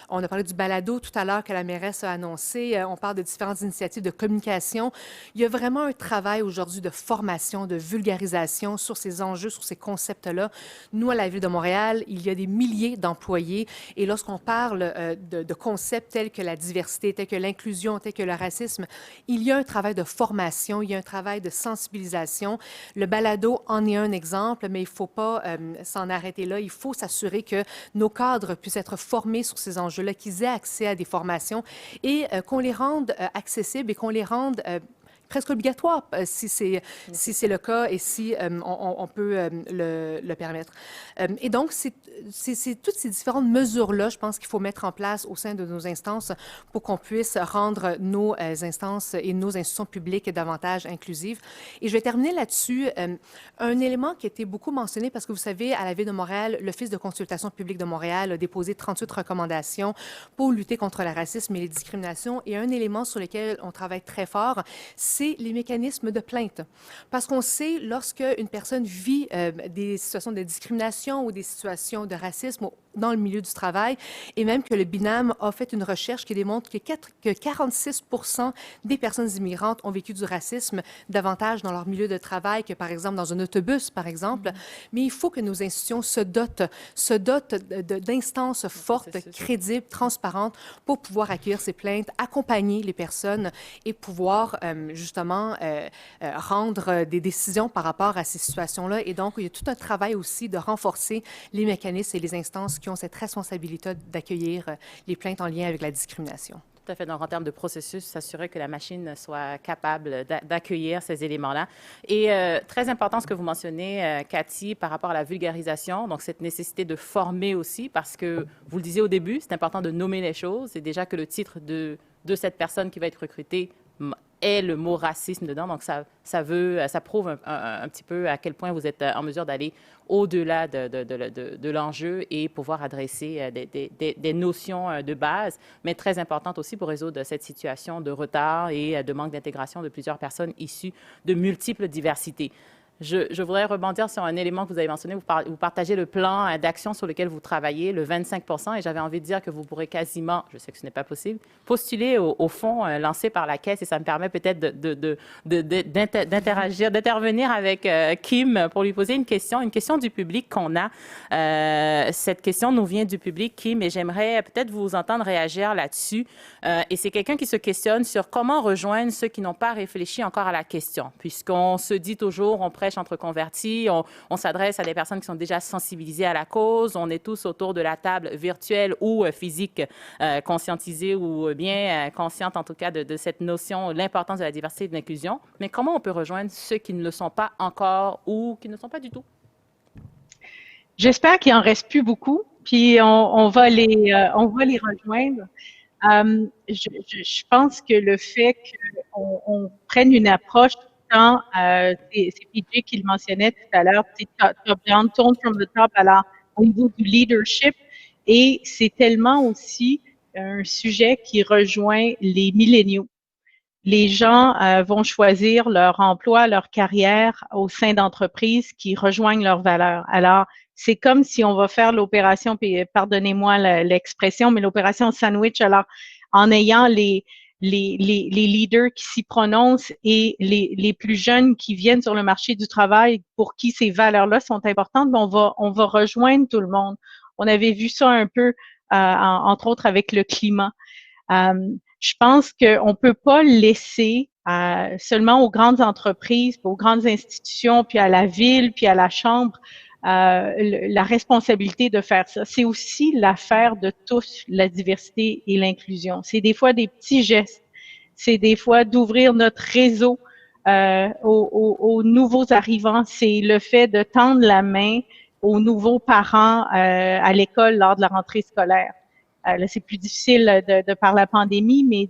S7: on a parlé du balado tout à l'heure que la mairesse a annoncé, on parle de différentes initiatives de communication. Il y a vraiment un travail aujourd'hui de formation, de vulgarisation sur ces enjeux, sur ces concepts-là. Nous, à la Ville de Montréal, il y a des milliers d'employés et lorsqu'on parle de concepts tels que la diversité, tels que l'inclusion, tels que le racisme, il y a un travail de formation, il y a un travail de sensibilisation. Le balado en est un exemple, mais il ne faut pas s'en arrêter là. Il faut s'assurer que nos cadres puissent être formés sur ces enjeux-là, qu'ils aient accès à des formations et qu'on les rende accessibles et qu'on les rende presque obligatoire si c'est le cas et si on peut le permettre. Et donc, c'est toutes ces différentes mesures-là, je pense qu'il faut mettre en place au sein de nos instances pour qu'on puisse rendre nos instances et nos institutions publiques davantage inclusives. Et je vais terminer là-dessus. Un élément qui a été beaucoup mentionné, parce que vous savez, à la Ville de Montréal, l'Office de consultation publique de Montréal a déposé 38 recommandations pour lutter contre le racisme et les discriminations. Et un élément sur lequel on travaille très fort, c'est les mécanismes de plainte. Parce qu'on sait, lorsque une personne vit des situations de discrimination ou des situations de racisme dans le milieu du travail, et même que le BINAM a fait une recherche qui démontre que 46 des personnes immigrantes ont vécu du racisme davantage dans leur milieu de travail que, par exemple, dans un autobus, par exemple. Mais il faut que nos institutions se dotent d'instances fortes, crédibles, transparentes pour pouvoir accueillir ces plaintes, accompagner les personnes et pouvoir justement rendre des décisions par rapport à ces situations-là. Et donc, il y a tout un travail aussi de renforcer les mécanismes et les instances qui ont cette responsabilité d'accueillir les plaintes en lien avec la discrimination.
S6: Tout à fait. Donc, en termes de processus, s'assurer que la machine soit capable d'accueillir ces éléments-là. Et très important ce que vous mentionnez, Cathy, par rapport à la vulgarisation, donc cette nécessité de former aussi, parce que, vous le disiez au début, c'est important de nommer les choses. C'est déjà que le titre de cette personne qui va être recrutée est le mot racisme dedans. Donc, ça prouve un petit peu à quel point vous êtes en mesure d'aller au-delà de l'enjeu et pouvoir adresser des notions de base, mais très importantes aussi pour résoudre cette situation de retard et de manque d'intégration de plusieurs personnes issues de multiples diversités. Je voudrais rebondir sur un élément que vous avez mentionné. Vous partagez le plan d'action sur lequel vous travaillez, le 25 et j'avais envie de dire que vous pourrez quasiment, je sais que ce n'est pas possible, postuler au fonds lancé par la Caisse et ça me permet peut-être d'interagir, d'intervenir avec Kim pour lui poser une question du public qu'on a. Cette question nous vient du public, Kim, et j'aimerais peut-être vous entendre réagir là-dessus. Et c'est quelqu'un qui se questionne sur comment rejoindre ceux qui n'ont pas réfléchi encore à la question, puisqu'on se dit toujours, on prêche entre convertis, on s'adresse à des personnes qui sont déjà sensibilisées à la cause, on est tous autour de la table virtuelle ou physique, conscientisés ou bien conscientes en tout cas de cette notion, l'importance de la diversité et de l'inclusion. Mais comment on peut rejoindre ceux qui ne le sont pas encore ou qui ne le sont pas du tout?
S11: J'espère qu'il en reste plus beaucoup, puis on va les rejoindre. Je pense que le fait qu'on prenne une approche tant, c'est PJ qui le mentionnait tout à l'heure, c'est top-down, tone from the top, alors au niveau du leadership, et c'est tellement aussi un sujet qui rejoint les milléniaux. Les gens vont choisir leur emploi, leur carrière au sein d'entreprises qui rejoignent leurs valeurs. Alors, c'est comme si on va faire l'opération, puis pardonnez-moi l'expression, mais l'opération sandwich, alors en ayant les leaders qui s'y prononcent et les plus jeunes qui viennent sur le marché du travail pour qui ces valeurs-là sont importantes, on va rejoindre tout le monde. On avait vu ça un peu, entre autres avec le climat. Je pense qu'on peut pas laisser seulement aux grandes entreprises, aux grandes institutions, puis à la ville, puis à la chambre, la responsabilité de faire ça. C'est aussi l'affaire de tous, la diversité et l'inclusion. C'est des fois des petits gestes. C'est des fois d'ouvrir notre réseau aux nouveaux arrivants. C'est le fait de tendre la main aux nouveaux parents à l'école lors de la rentrée scolaire. Là, c'est plus difficile de par la pandémie, mais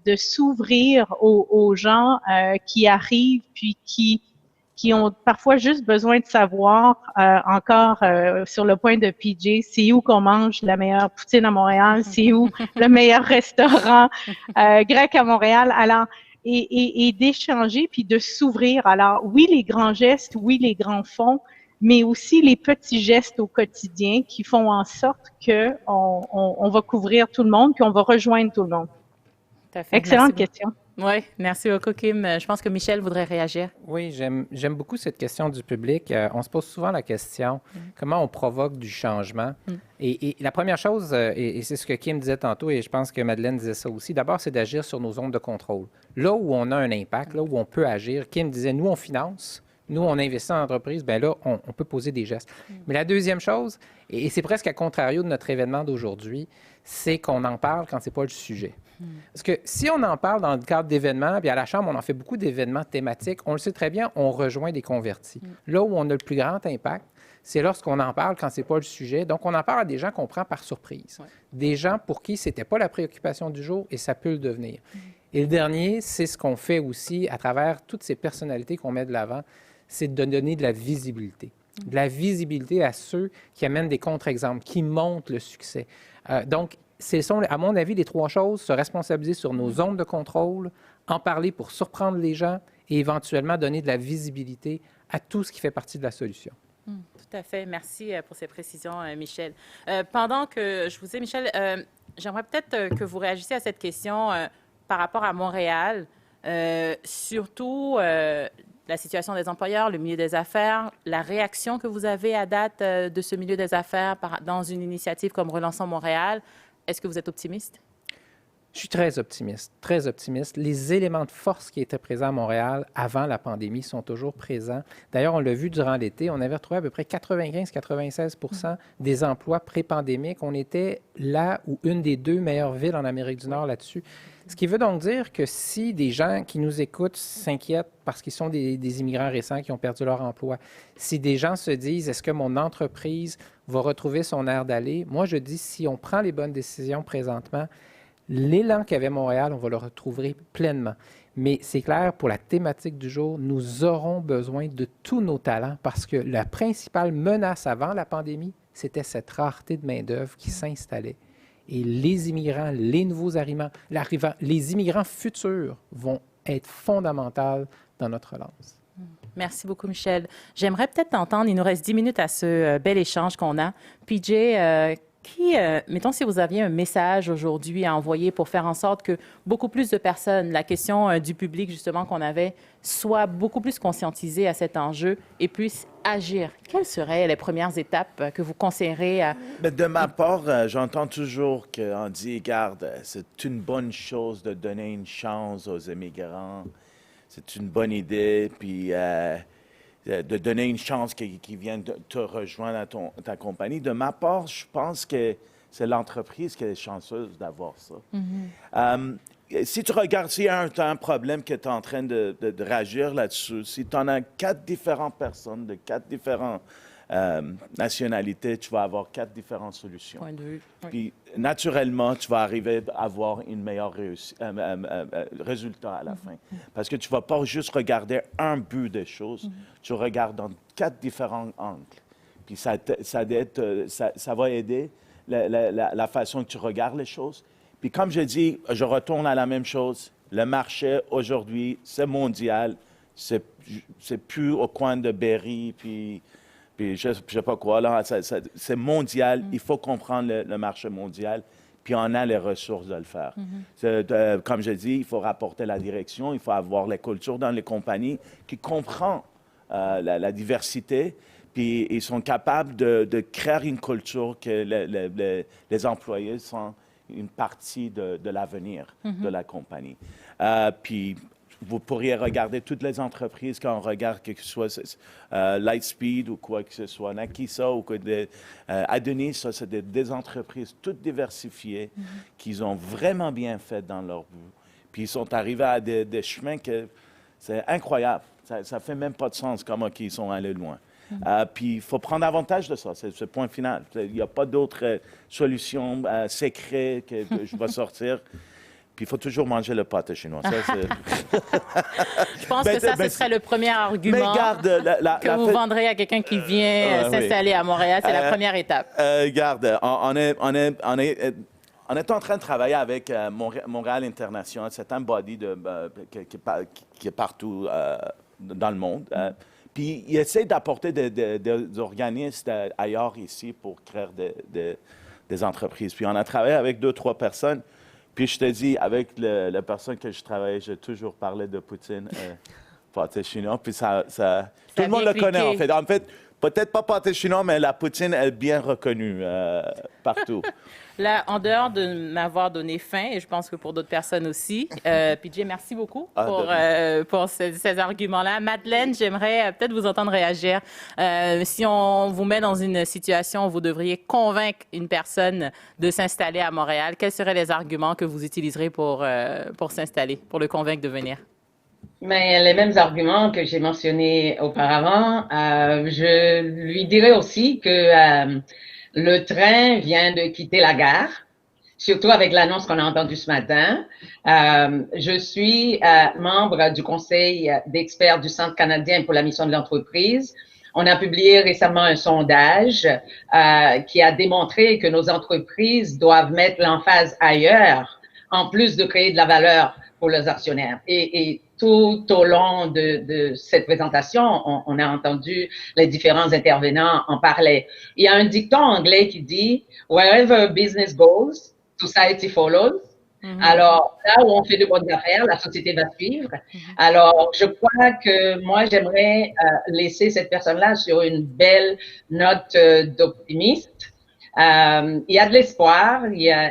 S11: de s'ouvrir aux gens qui arrivent puis qui ont parfois juste besoin de savoir, encore sur le point de PJ, c'est où qu'on mange la meilleure poutine à Montréal, c'est où le meilleur restaurant grec à Montréal. Alors, et d'échanger puis de s'ouvrir. Alors, oui, les grands gestes, oui, les grands fonds, mais aussi les petits gestes au quotidien qui font en sorte que on va couvrir tout le monde puis on va rejoindre tout le monde.
S6: Tout à fait.
S11: Excellente question.
S6: Oui, merci beaucoup, Kim. Je pense que Michel voudrait réagir.
S10: Oui, j'aime beaucoup cette question du public. On se pose souvent la question, comment on provoque du changement? Et la première chose, et c'est ce que Kim disait tantôt, et je pense que Madeleine disait ça aussi, d'abord, c'est d'agir sur nos zones de contrôle. Là où on a un impact, là où on peut agir, Kim disait, nous, on finance, nous, on investit en entreprise, bien là, on peut poser des gestes. Mais la deuxième chose, et c'est presque à contrario de notre événement d'aujourd'hui, c'est qu'on en parle quand ce n'est pas le sujet. Parce que si on en parle dans le cadre d'événements, puis à la Chambre, on en fait beaucoup d'événements thématiques, on le sait très bien, on rejoint des convertis. Là où on a le plus grand impact, c'est lorsqu'on en parle quand ce n'est pas le sujet. Donc, on en parle à des gens qu'on prend par surprise. Des gens pour qui ce n'était pas la préoccupation du jour et ça peut le devenir. Et le dernier, c'est ce qu'on fait aussi à travers toutes ces personnalités qu'on met de l'avant, c'est de donner de la visibilité. De la visibilité à ceux qui amènent des contre-exemples, qui montrent le succès. Donc, ce sont, à mon avis, les trois choses: se responsabiliser sur nos zones de contrôle, en parler pour surprendre les gens et éventuellement donner de la visibilité à tout ce qui fait partie de la solution.
S6: Tout à fait. Merci pour ces précisions, Michel. Pendant que je vous ai, Michel, j'aimerais peut-être que vous réagissiez à cette question par rapport à Montréal, surtout la situation des employeurs, le milieu des affaires, la réaction que vous avez à date de ce milieu des affaires dans une initiative comme Relançons Montréal. Est-ce que vous êtes optimiste?
S10: Je suis très optimiste, très optimiste. Les éléments de force qui étaient présents à Montréal avant la pandémie sont toujours présents. D'ailleurs, on l'a vu durant l'été, on avait retrouvé à peu près 95-96% des emplois pré-pandémiques. On était là où une des deux meilleures villes en Amérique du Nord là-dessus. Ce qui veut donc dire que si des gens qui nous écoutent s'inquiètent parce qu'ils sont des immigrants récents qui ont perdu leur emploi, si des gens se disent « est-ce que mon entreprise va retrouver son air d'aller », moi je dis si on prend les bonnes décisions présentement, l'élan qu'avait Montréal, on va le retrouver pleinement. Mais c'est clair, pour la thématique du jour, nous aurons besoin de tous nos talents parce que la principale menace avant la pandémie, c'était cette rareté de main-d'œuvre qui s'installait. Et les immigrants, les nouveaux arrivants, les immigrants futurs vont être fondamentaux dans notre relance.
S6: Merci beaucoup, Michel. J'aimerais peut-être t'entendre, il nous reste 10 minutes à ce bel échange qu'on a. PJ, mettons, si vous aviez un message aujourd'hui à envoyer pour faire en sorte que beaucoup plus de personnes, la question du public justement qu'on avait, soit beaucoup plus conscientisée à cet enjeu et puissent agir, quelles seraient les premières étapes que vous conseillerez à...
S8: De ma part, j'entends toujours qu'on dit, regarde, c'est une bonne chose de donner une chance aux immigrants, c'est une bonne idée, puis de donner une chance qu'ils viennent te rejoindre à ta compagnie. De ma part, je pense que c'est l'entreprise qui est chanceuse d'avoir ça. Si tu regardes, s'il y a un problème que tu es en train de réagir là-dessus, si tu en as 4 différentes personnes de 4 différentes nationalités, tu vas avoir 4 différentes solutions.
S6: Point de vue. Oui.
S8: Puis, naturellement, tu vas arriver à avoir une meilleure résultat à la fin. Parce que tu ne vas pas juste regarder un but des choses, tu regardes dans 4 différents angles. Puis ça va aider la façon que tu regardes les choses. Puis comme je dis, je retourne à la même chose. Le marché, aujourd'hui, c'est mondial. C'est plus au coin de Berry, puis je ne sais pas quoi. Là, c'est mondial. Il faut comprendre le marché mondial. Puis on a les ressources de le faire. Comme je dis, il faut rapporter la direction. Il faut avoir les cultures dans les compagnies qui comprennent la diversité. Puis ils sont capables de créer une culture que les employés sont une partie de l'avenir de la compagnie. Puis, vous pourriez regarder toutes les entreprises quand on regarde que ce soit Lightspeed ou quoi que ce soit, Nakisa ou Adonis, ça, c'est des entreprises toutes diversifiées qui ont vraiment bien fait dans leur but. Puis, ils sont arrivés à des chemins que c'est incroyable. Ça ne fait même pas de sens comment ils sont allés loin. Puis il faut prendre avantage de ça. C'est le point final. Il n'y a pas d'autre solution secrète que je vais sortir. Puis il faut toujours manger le pâté chinois. Ça,
S6: je pense que ça, ce serait le premier argument que vous vendrez à quelqu'un qui vient s'installer à Montréal. C'est la première étape.
S8: Regarde, on est en train de travailler avec Montréal International. C'est un body qui est partout dans le monde. Puis il essaie d'apporter des organismes ailleurs ici pour créer des entreprises. Puis on a travaillé avec 2-3 personnes. Puis je te dis, avec la personne que je travaillais, j'ai toujours parlé de poutine, pâté chinois. Puis tout le monde le connaît, en fait. En fait, peut-être pas pâté chinois, mais la poutine est bien reconnue partout.
S6: Là, en dehors de m'avoir donné faim, et je pense que pour d'autres personnes aussi, PJ, merci beaucoup pour ces arguments-là. Madeleine, j'aimerais peut-être vous entendre réagir. Si on vous met dans une situation où vous devriez convaincre une personne de s'installer à Montréal, quels seraient les arguments que vous utiliserez pour s'installer, pour le convaincre de venir?
S9: Mais les mêmes arguments que j'ai mentionnés auparavant, je lui dirais aussi que le train vient de quitter la gare, surtout avec l'annonce qu'on a entendue ce matin. Je suis membre du conseil d'experts du Centre canadien pour la mission de l'entreprise. On a publié récemment un sondage qui a démontré que nos entreprises doivent mettre l'emphase ailleurs, en plus de créer de la valeur pour leurs actionnaires. Et tout au long de cette présentation, on a entendu les différents intervenants en parler. Il y a un dicton anglais qui dit « Wherever business goes, society follows ». Alors, là où on fait de bonnes affaires, la société va suivre. Alors, je crois que moi, j'aimerais laisser cette personne-là sur une belle note d'optimiste. Il y a de l'espoir. Je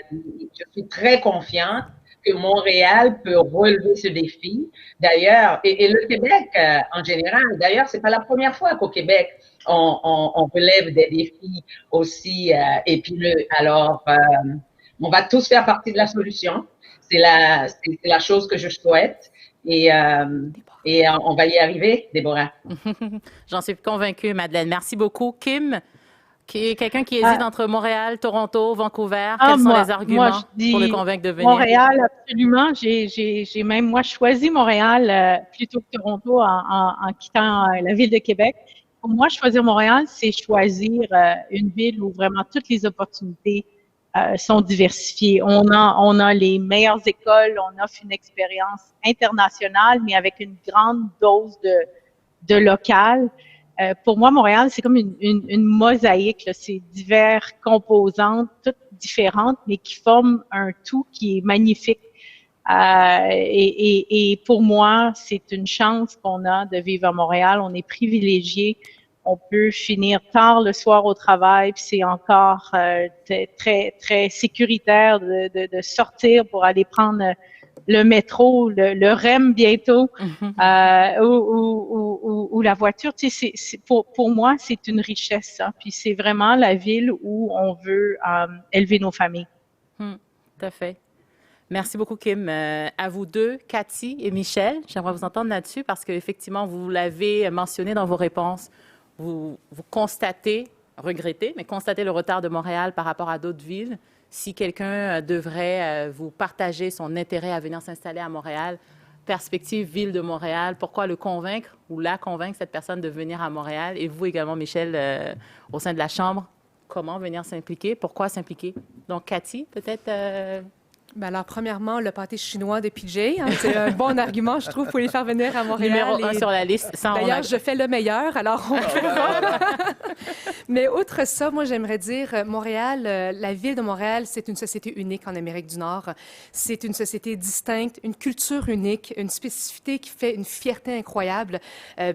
S9: suis très confiante que Montréal peut relever ce défi. D'ailleurs, et le Québec en général, d'ailleurs, c'est pas la première fois qu'au Québec, on relève des défis aussi épineux. Alors, on va tous faire partie de la solution. C'est la chose que je souhaite. Et on va y arriver, Déborah.
S6: J'en suis convaincue, Madeleine. Merci beaucoup. Kim, quelqu'un qui hésite entre Montréal, Toronto, Vancouver, quels sont les arguments pour le convaincre de venir?
S11: Montréal, absolument. J'ai même, moi, choisi Montréal plutôt que Toronto en quittant la ville de Québec. Pour moi, choisir Montréal, c'est choisir une ville où vraiment toutes les opportunités sont diversifiées. On a les meilleures écoles, on offre une expérience internationale, mais avec une grande dose de local. Pour moi, Montréal, c'est comme une mosaïque. C'est diverses composantes, toutes différentes, mais qui forment un tout qui est magnifique. Et pour moi, c'est une chance qu'on a de vivre à Montréal. On est privilégié. On peut finir tard le soir au travail, puis c'est encore très, très sécuritaire de sortir pour aller prendre le métro, le REM bientôt, ou la voiture. Tu sais, pour moi, c'est une richesse. Hein, puis c'est vraiment la ville où on veut élever nos familles.
S6: Tout à fait. Merci beaucoup, Kim. À vous deux, Cathy et Michel, j'aimerais vous entendre là-dessus parce qu'effectivement, vous l'avez mentionné dans vos réponses. Vous constatez, regrettez, mais constatez le retard de Montréal par rapport à d'autres villes. Si quelqu'un devrait vous partager son intérêt à venir s'installer à Montréal, perspective ville de Montréal, pourquoi le convaincre ou la convaincre, cette personne, de venir à Montréal? Et vous également, Michel, au sein de la Chambre, comment venir s'impliquer? Pourquoi s'impliquer? Donc, Cathy, peut-être...
S7: Bien alors, premièrement, le pâté chinois de PJ, hein, c'est un bon argument, je trouve, pour les faire venir à Montréal.
S6: Numéro 1 sur la liste.
S7: D'ailleurs, je fais le meilleur, alors on verra. Mais outre ça, moi, j'aimerais dire, Montréal, la ville de Montréal, c'est une société unique en Amérique du Nord. C'est une société distincte, une culture unique, une spécificité qui fait une fierté incroyable.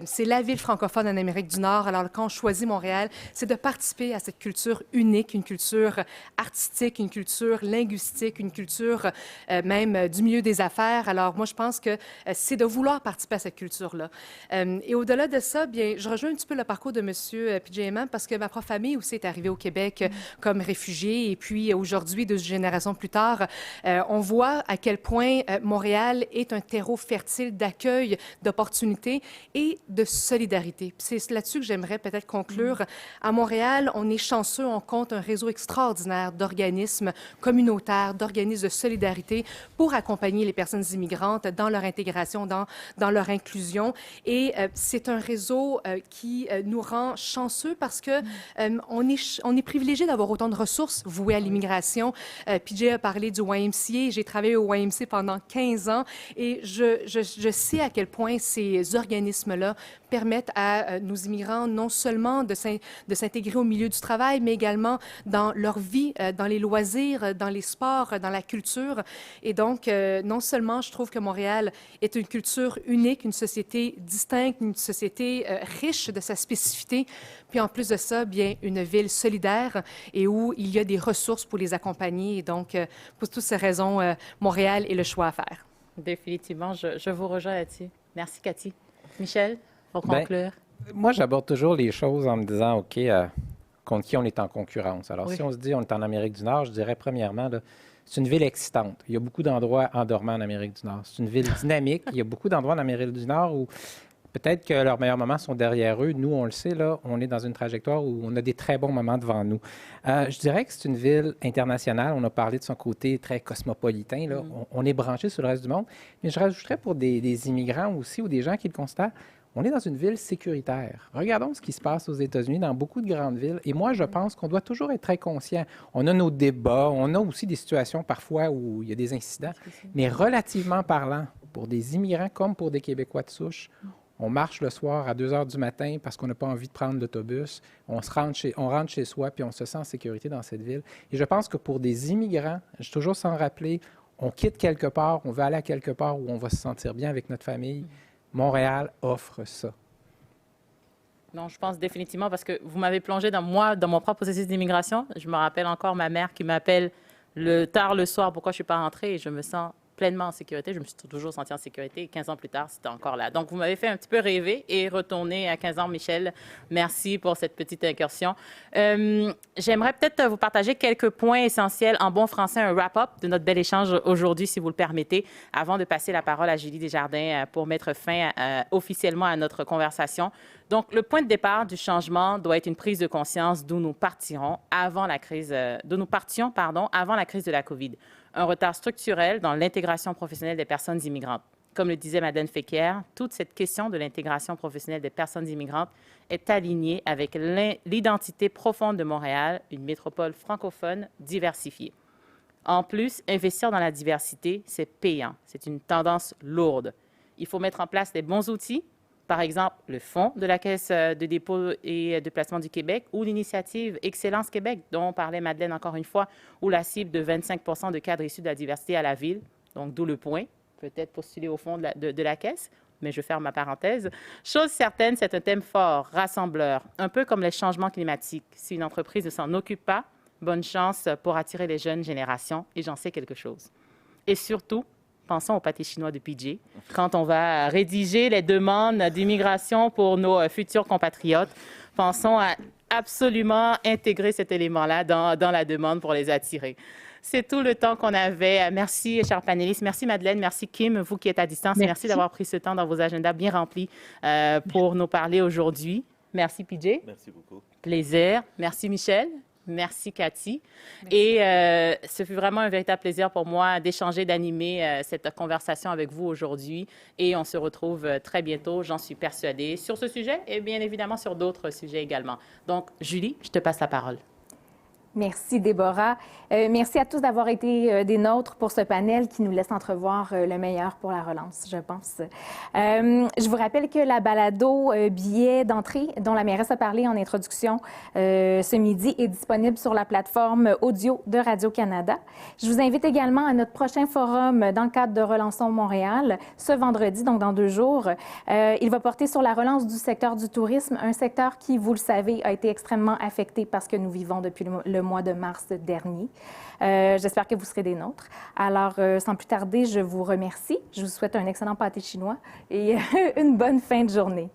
S7: C'est la ville francophone en Amérique du Nord. Alors, quand on choisit Montréal, c'est de participer à cette culture unique, une culture artistique, une culture linguistique, une culture culture, même du milieu des affaires. Alors, moi, je pense que c'est de vouloir participer à cette culture-là. Et au-delà de ça, bien, je rejoins un petit peu le parcours de M. PJ Imam parce que ma propre famille aussi est arrivée au Québec comme réfugiée. Et puis, aujourd'hui, 2 générations plus tard, on voit à quel point Montréal est un terreau fertile d'accueil, d'opportunités et de solidarité. C'est là-dessus que j'aimerais peut-être conclure. À Montréal, on est chanceux, on compte un réseau extraordinaire d'organismes communautaires, d'organismes de solidarité pour accompagner les personnes immigrantes dans leur intégration, dans leur inclusion. Et c'est un réseau qui nous rend chanceux parce que on est privilégié d'avoir autant de ressources vouées à l'immigration. PJ a parlé du YMCA. J'ai travaillé au YMCA pendant 15 ans et je sais à quel point ces organismes-là permettent à nos immigrants non seulement de s'intégrer au milieu du travail, mais également dans leur vie, dans les loisirs, dans les sports, dans la culture. Et donc, non seulement je trouve que Montréal est une culture unique, une société distincte, une société riche de sa spécificité, puis en plus de ça, bien, une ville solidaire et où il y a des ressources pour les accompagner. Et donc, pour toutes ces raisons, Montréal est le choix à faire.
S6: Définitivement, je vous rejoins là-dessus. Merci, Cathy. Michel, pour conclure.
S10: Moi, j'aborde toujours les choses en me disant, OK, contre qui on est en concurrence. Alors, si on se dit on est en Amérique du Nord, je dirais premièrement, là, c'est une ville excitante. Il y a beaucoup d'endroits endormants en Amérique du Nord. C'est une ville dynamique. Il y a beaucoup d'endroits en Amérique du Nord où peut-être que leurs meilleurs moments sont derrière eux. Nous, on le sait, là, on est dans une trajectoire où on a des très bons moments devant nous. Je dirais que c'est une ville internationale. On a parlé de son côté très cosmopolitain. Là. On est branché sur le reste du monde. Mais je rajouterais pour des immigrants aussi ou des gens qui le constatent, on est dans une ville sécuritaire. Regardons ce qui se passe aux États-Unis, dans beaucoup de grandes villes. Et moi, je pense qu'on doit toujours être très conscient. On a nos débats, on a aussi des situations parfois où il y a des incidents. Mais relativement parlant, pour des immigrants comme pour des Québécois de souche, on marche le soir à 2 heures du matin parce qu'on n'a pas envie de prendre l'autobus. On rentre chez soi puis on se sent en sécurité dans cette ville. Et je pense que pour des immigrants, je toujours s'en rappeler, on quitte quelque part, on veut aller à quelque part où on va se sentir bien avec notre famille. Montréal offre ça.
S6: Non, je pense définitivement parce que vous m'avez plongé dans mon propre processus d'immigration. Je me rappelle encore ma mère qui m'appelle tard le soir, pourquoi je ne suis pas rentrée, et je me sens pleinement en sécurité. Je me suis toujours sentie en sécurité. Et 15 ans plus tard, c'était encore là. Donc, vous m'avez fait un petit peu rêver et retourner à 15 ans, Michel. Merci pour cette petite incursion. J'aimerais peut-être vous partager quelques points essentiels en bon français, un wrap-up de notre bel échange aujourd'hui, si vous le permettez, avant de passer la parole à Julie Desjardins pour mettre fin officiellement à notre conversation. Donc, le point de départ du changement doit être une prise de conscience d'où nous partions avant la crise de la COVID. Un retard structurel dans l'intégration professionnelle des personnes immigrantes. Comme le disait Madeleine Féquière, toute cette question de l'intégration professionnelle des personnes immigrantes est alignée avec l'identité profonde de Montréal, une métropole francophone diversifiée. En plus, investir dans la diversité, c'est payant. C'est une tendance lourde. Il faut mettre en place les bons outils, par exemple le fonds de la Caisse de dépôt et de placement du Québec ou l'initiative Excellence Québec, dont parlait Madeleine encore une fois, ou la cible de 25 % de cadres issus de la diversité à la ville. Donc, d'où le point, peut-être postuler au fond de la Caisse, mais je ferme ma parenthèse. Chose certaine, c'est un thème fort, rassembleur, un peu comme les changements climatiques. Si une entreprise ne s'en occupe pas, bonne chance pour attirer les jeunes générations, et j'en sais quelque chose. Et surtout, pensons au pâté chinois de PJ. Quand on va rédiger les demandes d'immigration pour nos futurs compatriotes, pensons à absolument intégrer cet élément-là dans la demande pour les attirer. C'est tout le temps qu'on avait. Merci, chers panélistes. Merci, Madeleine. Merci, Kim, vous qui êtes à distance. Merci d'avoir pris ce temps dans vos agendas bien remplis pour nous parler aujourd'hui. Merci, PJ.
S8: Merci beaucoup.
S6: Plaisir. Merci, Michel. Merci, Cathy. Merci. Et ce fut vraiment un véritable plaisir pour moi d'échanger, d'animer cette conversation avec vous aujourd'hui. Et on se retrouve très bientôt, j'en suis persuadée, sur ce sujet et bien évidemment sur d'autres sujets également. Donc, Julie, je te passe la parole.
S2: Merci, Déborah. Merci à tous d'avoir été des nôtres pour ce panel qui nous laisse entrevoir le meilleur pour la relance, je pense. Je vous rappelle que la balado billet d'entrée, dont la mairesse a parlé en introduction ce midi, est disponible sur la plateforme audio de Radio-Canada. Je vous invite également à notre prochain forum dans le cadre de Relançons Montréal, ce vendredi, donc dans 2 jours. Il va porter sur la relance du secteur du tourisme, un secteur qui, vous le savez, a été extrêmement affecté parce que nous vivons depuis le mois de mars dernier. J'espère que vous serez des nôtres. Alors, sans plus tarder, je vous remercie. Je vous souhaite un excellent pâté chinois et une bonne fin de journée.